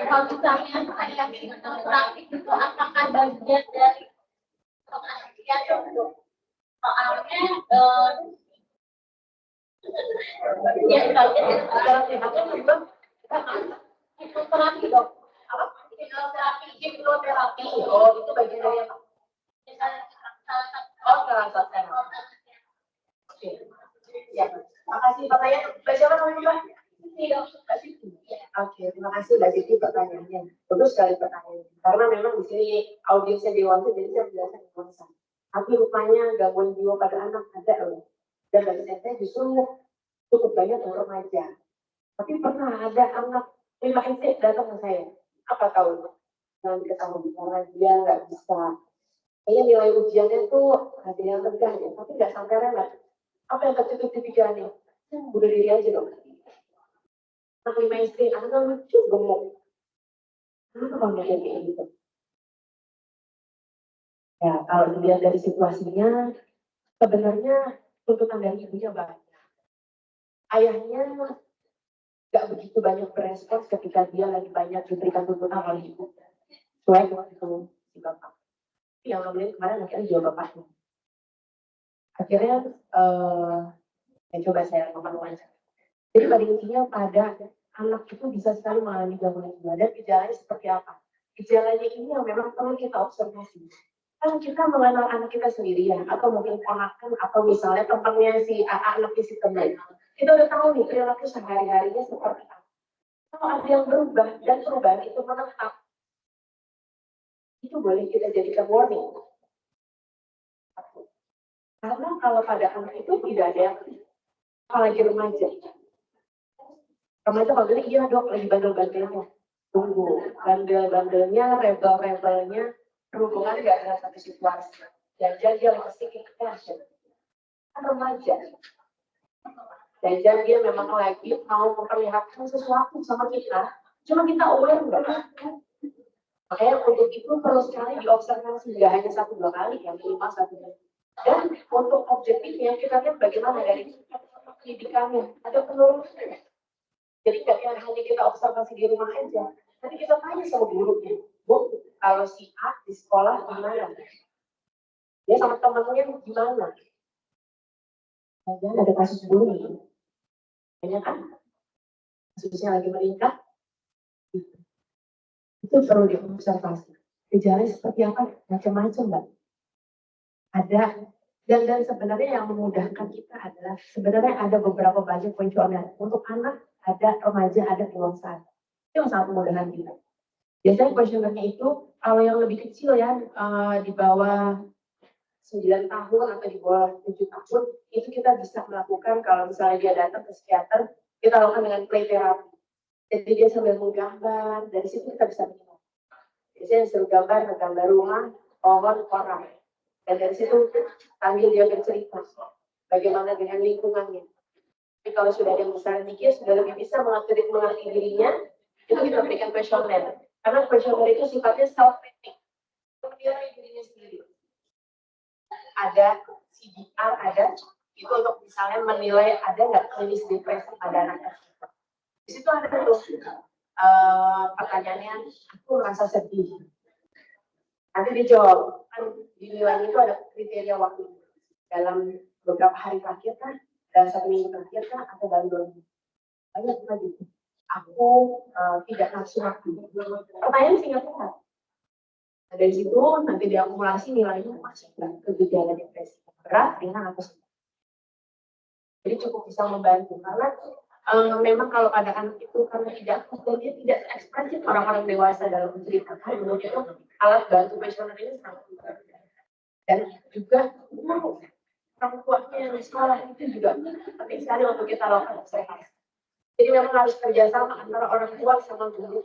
[SPEAKER 1] Kalau misalnya saya praktik itu apakah bagian dari pengajian dok? Soalnya ya bagian hipnoterapi dok. Apa? Hipnoterapi.
[SPEAKER 2] Oh, itu bagian dari apa? Oh, salah satu. Oke. Ya, makasih pertanyaan. Mbak siapa namanya, Mbak? Mbak Siti. Oke, terima kasih Mbak Siti pertanyaannya. Bagus sekali pertanyaannya. Karena memang di sini audiensnya dewasa, jadi saya menjelaskan dewasa. Tapi rupanya gangguan jiwa pada anak ada loh. Dan dari saya justru cukup banyak yang remaja. Tapi pernah ada anak 5 SD datang ke saya. Apa tahu? Nanti ketahui karena dia nggak bisa. Kayaknya nilai ujiannya tuh ada yang rendah ya, tapi nggak sampai rendah. Apa yang tertutup di pikirannya? Bunuh diri aja dong. Anak 5 SD, anak lucu, gemuk. Kenapa kamu kayak gitu? Ya, kalau dilihat dari situasinya, sebenarnya tuntutan dari ibunya banyak. Ayahnya nggak begitu banyak berespons ketika dia lagi banyak diberikan tuntutan oleh ibu. Cuek itu si bapak. Yang ngambilin kemarin akhirnya juga bapaknya. Akhirnya, ya coba saya ngomong. Jadi pada intinya pada anak itu bisa sekali mengalami gangguan jiwa. Dan gejalanya seperti apa? Gejalanya ini yang memang perlu kita observasi. Kan kita mengenal anak kita sendiri ya, atau mungkin ponakan, atau misalnya temannya si anaknya si teman. Kita udah tahu nih perilaku sehari-harinya seperti apa. Kalau ada yang berubah dan perubahan itu menetap, itu boleh kita jadikan warning. Karena kalau pada anak itu tidak ada yang, apalagi remaja. Remaja kalau bilang, iya dok, lagi bandel-bandelnya. Tunggu, bandel-bandelnya, rebel-rebelnya, berhubungan nggak dengan satu situasi. Jangan dia masih attention. Kan remaja. Dan dia memang lagi mau memperlihatkan sesuatu sama kita, cuma kita aware nggak? Makanya untuk itu perlu sekali diobservasi, nggak hanya 1-2 kali, ya minimal 1 kali. Dan untuk objektifnya kita lihat bagaimana dari pendidikannya, ada penurunan. Jadi nggak hanya kita observasi di rumah aja, nanti kita tanya sama gurunya, Bu, kalau si A di sekolah gimana? Dia sama temannya gimana? Jangan ada kasus bullying. Banyak kan? Kasusnya lagi meningkat. Itu perlu diobservasi. Gejalanya seperti apa? Macam-macam, Mbak. Ada. Dan sebenarnya yang memudahkan kita adalah sebenarnya ada beberapa banyak penjualan. Untuk anak, ada remaja, ada dewasa. Itu yang sangat memudahkan kita. Biasanya questionnaire itu, kalau yang lebih kecil ya, di bawah 9 tahun atau di bawah 7 tahun, itu kita bisa melakukan kalau misalnya dia datang ke psikiater, kita lakukan dengan play therapy. Jadi dia sambil menggambar, dari situ kita bisa menilai. Biasanya suruh gambar rumah, pohon, orang. Dan dari situ sambil dia bercerita bagaimana dengan lingkungannya. Tapi kalau sudah ada yang besar dikit, sudah lebih bisa mengerti dirinya, itu kita berikan questionnaire. Karena questionnaire itu sifatnya self-rating. Menilai dirinya sendiri. Ada CBR, ada itu untuk misalnya menilai ada nggak klinis depresi pada anak tersebut. Di situ ada tuh pertanyaannya, aku merasa sedih. Nanti dijawab, kan dinilai itu ada kriteria waktu dalam beberapa hari terakhir kan, dalam 1 minggu terakhir kan, atau dalam 2 minggu. Banyak lagi. Aku tidak nafsu makan. Pertanyaan singkat-singkat. Nah, dari situ nanti diakumulasi nilainya masuk ke gejala depresi berat, ringan atau sedang. Jadi cukup bisa membantu karena memang kalau pada anak itu karena tidak dan dia tidak ekspresif orang-orang dewasa dalam menceritakan, menurut itu alat bantu questionnaire ini sangat membantu. Dan juga orang tuanya yang di sekolah itu juga penting sekali untuk kita lakukan observasi. Jadi memang harus kerjasama antara orang tua sama guru.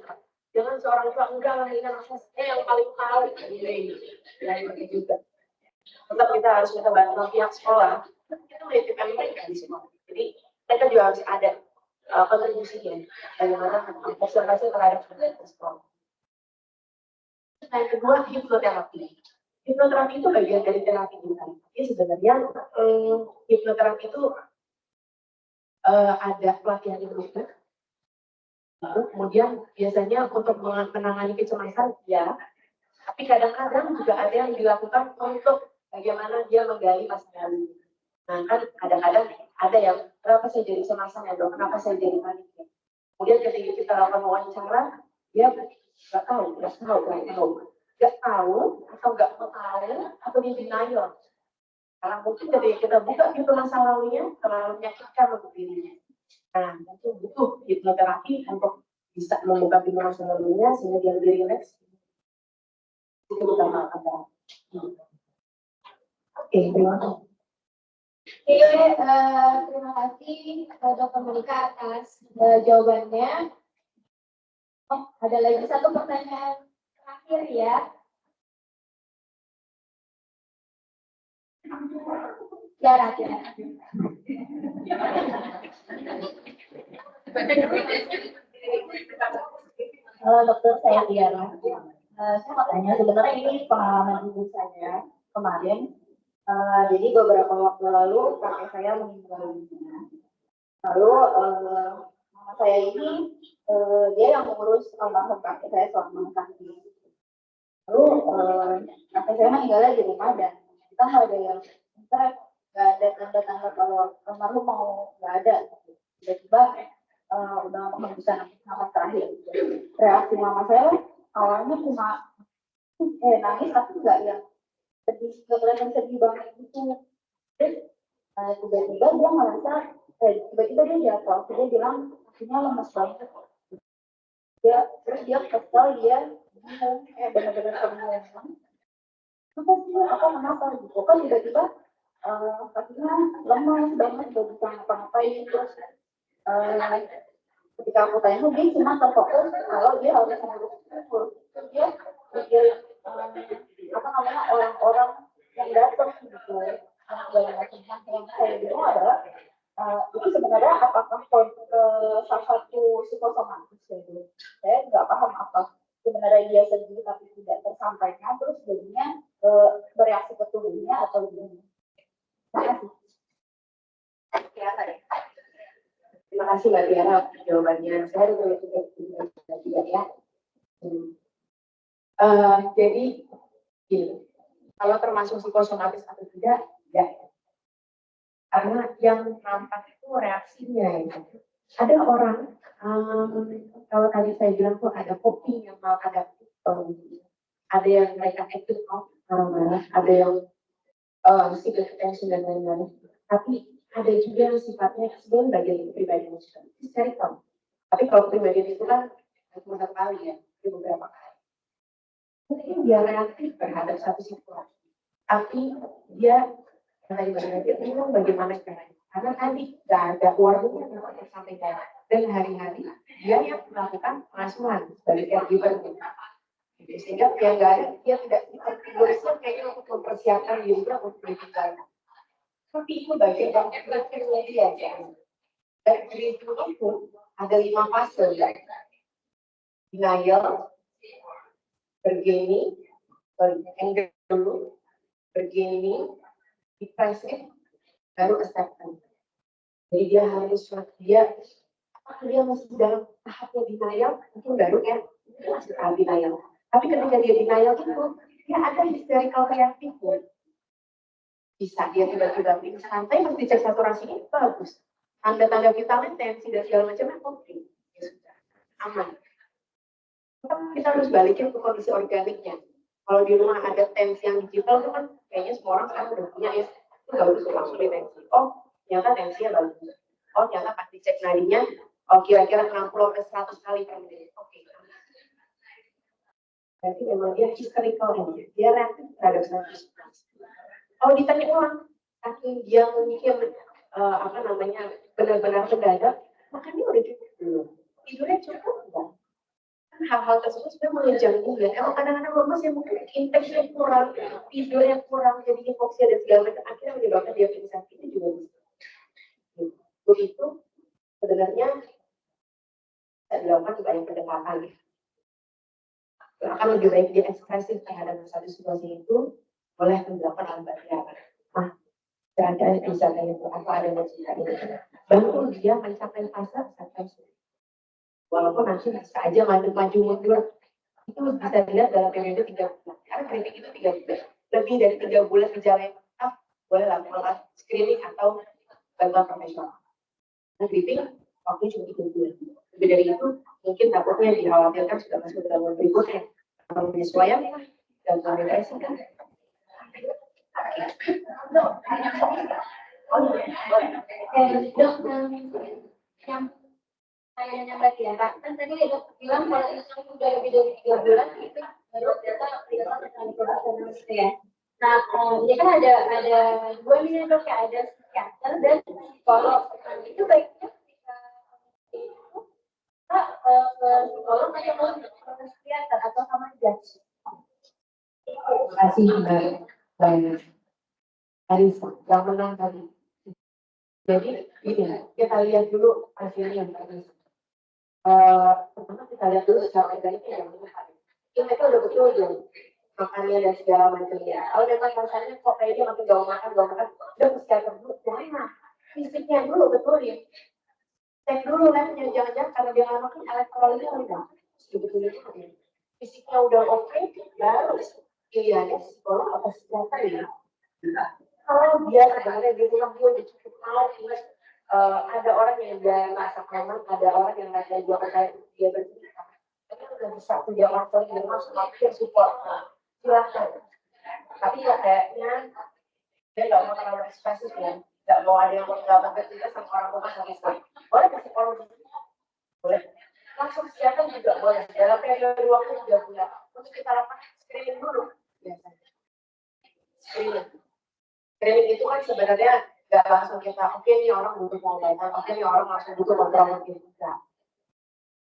[SPEAKER 2] Jangan seorang tua enggak lah ini anak saya yang paling tahu ini begitu juga. Tetap kita harus minta bantuan pihak sekolah. Kita menitipkan mereka di sekolah. Jadi mereka juga harus ada kontribusinya bagaimana observasi terhadap sekolah. Yang kedua, hipnoterapi. Hipnoterapi itu bagian dari terapi kita. Jadi sebenarnya hipnoterapi itu ada pelatihan hipnotis. Kemudian biasanya untuk menangani kecemasan, ya. Tapi kadang-kadang juga ada yang dilakukan untuk bagaimana dia menggali masa lalu. Nah kan kadang-kadang ada yang kenapa saya jadi kecemasan ya dok, kenapa saya jadi panik ya. Kemudian ketika kita lakukan wawancara, dia nggak tahu atau nggak mau tahu atau dia denial. Karena mungkin ketika kita buka pintu masa lalunya terlalu menyakitkan untuk dirinya. Nah itu butuh hipnoterapi untuk bisa membuka pintu masa lalunya sehingga dia lebih rileks. Itu bukan hal. Oke, terima kasih.
[SPEAKER 1] Terima kasih Dr. Monika atas jawabannya. Oh, ada lagi satu pertanyaan terakhir ya. Tiara.
[SPEAKER 3] Halo dokter, saya Tiara. Saya mau tanya, sebenarnya ini pengalaman ibu saya kemarin. Jadi beberapa waktu lalu kakek saya meninggal dunia. Lalu mama saya ini dia yang mengurus almarhum kakek saya selama sakit. Lalu kakek saya meninggalnya di rumah dan kita nggak ada yang nggak ada tanda-tanda kalau almarhum mau nggak ada. Tiba-tiba udah menghabiskan nafas terakhir. Reaksi mama saya awalnya cuma nangis tapi nggak yang sedih, kelihatan sedih banget gitu. Terus tiba-tiba dia merasa, tiba-tiba dia jatuh, dia bilang kakinya lemas banget. Terus dia kesel, dia bingung, benar-benar kebingungan. Kenapa gitu? Kan tiba-tiba kakinya lemas banget, gak bisa ngapa-ngapain. Terus ketika aku tanya, dia cuma terfokus kalau dia harus ngurus. Dia mikir orang-orang yang datang gitu, yang saya bilang adalah itu sebenarnya apakah salah satu psikosomatis gitu. Saya nggak paham apa sebenarnya dia sedih tapi tidak tersampaikan terus jadinya bereaksi ke tubuhnya atau gimana.
[SPEAKER 2] Terima kasih Mbak Tiara jawabannya. Saya juga ya. Jadi gini, kalau termasuk psikosomatis atau tidak, ya. Karena yang nampak itu reaksinya. Ya. Ada orang, kalau tadi saya bilang tuh ada coping yang maladaptif, ada yang mereka acting out marah-marah, ada yang seeking attention dan lain-lain. Tapi ada juga yang sifatnya sebenarnya bagian dari kepribadian hysterical. Tapi kalau kepribadian itu kan beberapa kali ya, beberapa kali. Mungkin dia reaktif terhadap satu situasi, tapi dia bingung bagaimana caranya. Karena tadi nggak ada warningnya yang tersampaikan dan hari-hari dia yang melakukan pengasuhan sebagai caregiver. Sehingga dia nggak ada, dia tidak bersiap kayaknya untuk mempersiapkan dirinya untuk ditinggalkan. Tapi itu bagian dari perilakunya dia. Dan dari itu ada 5 fase. Denial, bergaining, bergaining, depressive, baru acceptance. Jadi dia masih dalam tahapnya denial, mungkin baru ya masih tahap denial. Tapi ketika dia denial itu, dia ada hysterical reaktif. Bisa dia tiba-tiba pingsan, tapi mesti cek saturasinya bagus. Tanda-tanda vitamin, tensi dan segala macamnya oke. Ya sudah, aman. Kita harus balikin ke kondisi organiknya. Kalau di rumah ada tensi yang digital itu kan kayaknya semua orang sekarang udah punya ya, itu nggak usah langsung di tensi. Oh, ternyata tensinya bagus. Oh ternyata pas dicek nadinya, oh kira-kira 60-100 kali per menit. Oke. Berarti memang dia historical, dia reaktif terhadap status. Oh ditanya ulang, saking dia mungkin benar-benar mendadak, makannya udah cukup belum? Tidurnya cukup enggak? Hal-hal tersebut sebenarnya mengejar juga. Emang kadang-kadang lemas yang mungkin intake-nya kurang, tidurnya kurang, jadi hipoksia dan segala macam, akhirnya menyebabkan dia pingsan. Itu juga bisa. Untuk itu sebenarnya bisa dilakukan banyak pendekatan ya. Akan lebih baik dia ekspresif terhadap satu situasi itu, boleh dilakukan alat bantu. Nah, cara-cara bisa kayak itu apa ada yang cerita ini. Bantu dia mencapai fase acceptance. Walaupun nanti bisa aja maju mundur, itu bisa dilihat dalam periode 3 bulan. Karena kritik itu 3 bulan. Lebih dari 3 bulan gejala yang boleh lakukan screening atau bantuan profesional. Nah, kritik waktu cuma 3 bulan. Lebih dari itu, mungkin takutnya dikhawatirkan sudah masuk dalam berikutnya. Kalau penyesuaian, gangguan depresi kan.
[SPEAKER 1] Dok, yang kayaknya Mbak Tiara, kan tadi dok bilang kalau itu sudah lebih dari 3 bulan itu baru kita dengan profesional ya. Nah, ini kan ada 2 nih dok ya, ada psikiater dan psikolog. Itu baiknya ketika psikolog atau psikiater atau sama aja.
[SPEAKER 2] Terima kasih Mbak Arisa yang menang tadi. Jadi ini kita lihat dulu hasilnya Mbak Arisa. Pertama kita lihat dulu secara organiknya yang benar. Ini mereka udah betul dong makannya dan segala macamnya. Kalau memang rasanya kok kayak dia makin gak makan, udah psikiater dulu. Jangan fisiknya dulu betul ya. Cek dulu kan, jangan-jangan karena dia nggak makan elektrolitnya rendah. Sebetulnya fisiknya udah oke, baru pilihannya psikolog atau psikiater ya. Kalau dia sebenarnya dia bilang gue udah cukup mau, ada orang yang dia merasa nyaman, ada orang yang merasa dia percaya dia bercerita. Tapi udah bisa punya waktu yang masuk support, silahkan. Tapi ya kayaknya dia nggak mau terlalu ekspresif ya, nggak mau ada yang nggak bercerita sama orang tua sama sekali. Boleh ke psikolog, boleh. Langsung psikiater juga boleh. Dalam periode waktu 3 bulan untuk kita lakukan screening dulu biasanya. Screening itu kan sebenarnya nggak langsung kita, oke nih orang butuh pengobatan, oke nih orang langsung butuh kontrol enggak.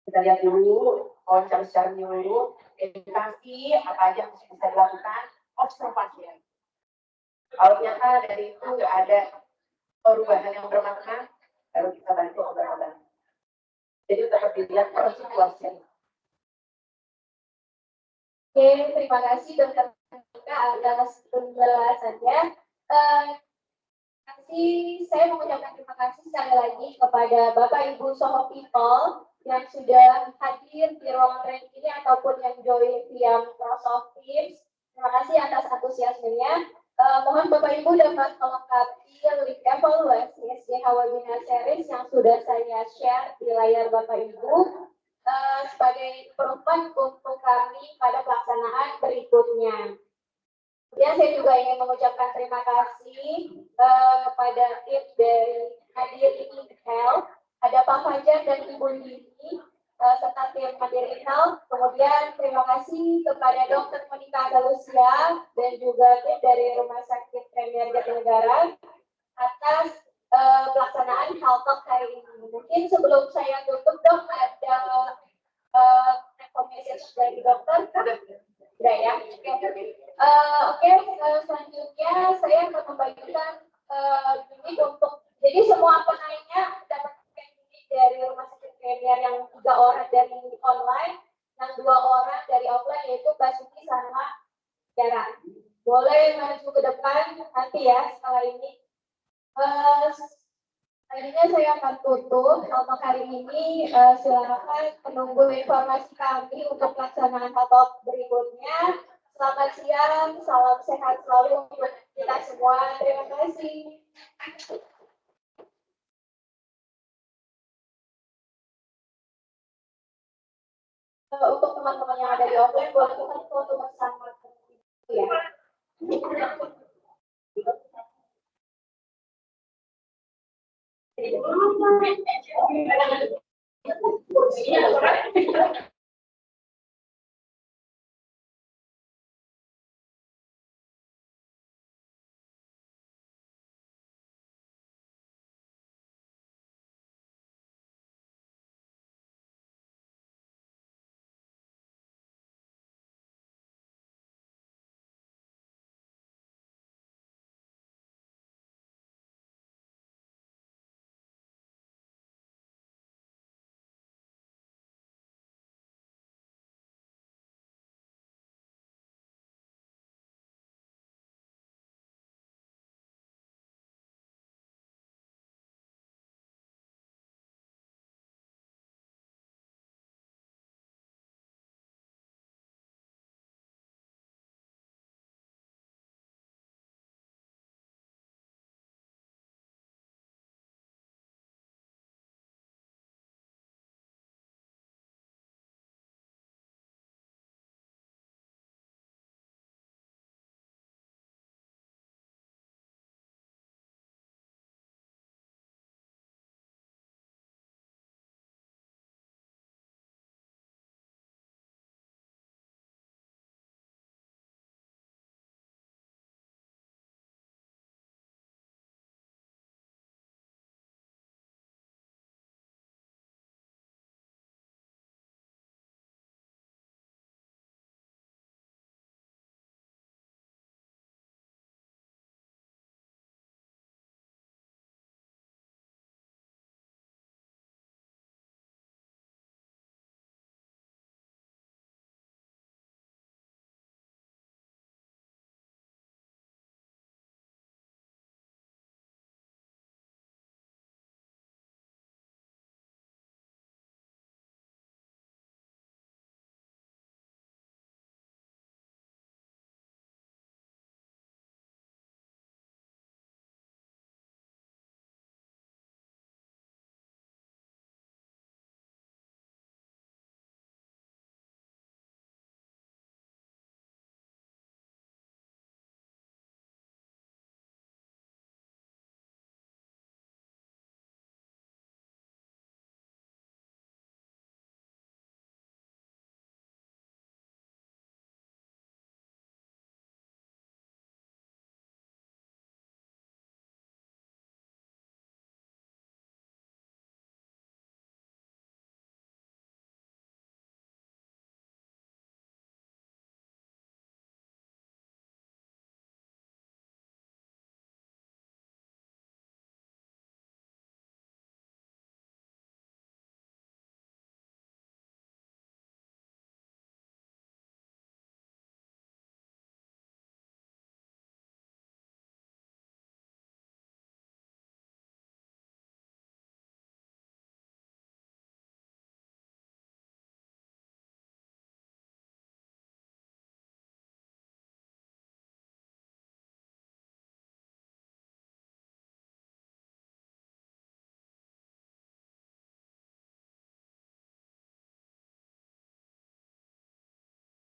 [SPEAKER 2] Kita lihat dulu, wawancara secara dulu, edukasi, apa aja yang bisa dilakukan, observasi. Kalau ternyata dari itu nggak ada perubahan yang bermakna, baru kita bantu obat-obatan. Jadi tetap dilihat per situasi.
[SPEAKER 1] Oke, terima kasih Dokter atas penjelasannya. Saya mengucapkan terima kasih sekali lagi kepada Bapak Ibu Soho People yang sudah hadir di ruangan training ini ataupun yang join via Microsoft Teams. Terima kasih atas antusiasmenya. Mohon Bapak Ibu dapat melengkapi link evaluasi SDH Webinar Series yang sudah saya share di layar Bapak Ibu sebagai perubahan untuk kami pada pelaksanaan berikutnya. Kemudian saya juga ingin mengucapkan terima kasih kepada tim dari Hadir Health, ada Pak Fajar dan Ibu Dini, serta tim Hadir Health. Kemudian terima kasih kepada Dr. Monica Galusia dan juga tim dari Rumah Sakit Premier Jatinegara atas pelaksanaan Health Talk hari ini. Mungkin sebelum saya tutup, Dok, ada rekomendasi dari dokter, udah ya. Oke, selanjutnya saya akan membagikan unit untuk, jadi semua penanya dapatkan unit dari Rumah Sakit Premier yang 3 orang dari online, yang 2 orang dari offline, yaitu Basuki sama Tiara. Boleh maju ke depan nanti ya setelah ini. Tadinya saya akan tutup untuk hari ini. Silakan menunggu informasi kami untuk pelaksanaan talk berikutnya. Selamat siang, salam sehat selalu untuk kita semua. Terima kasih. Untuk teman-teman yang ada di offline, boleh kita foto bersama ya. Iya,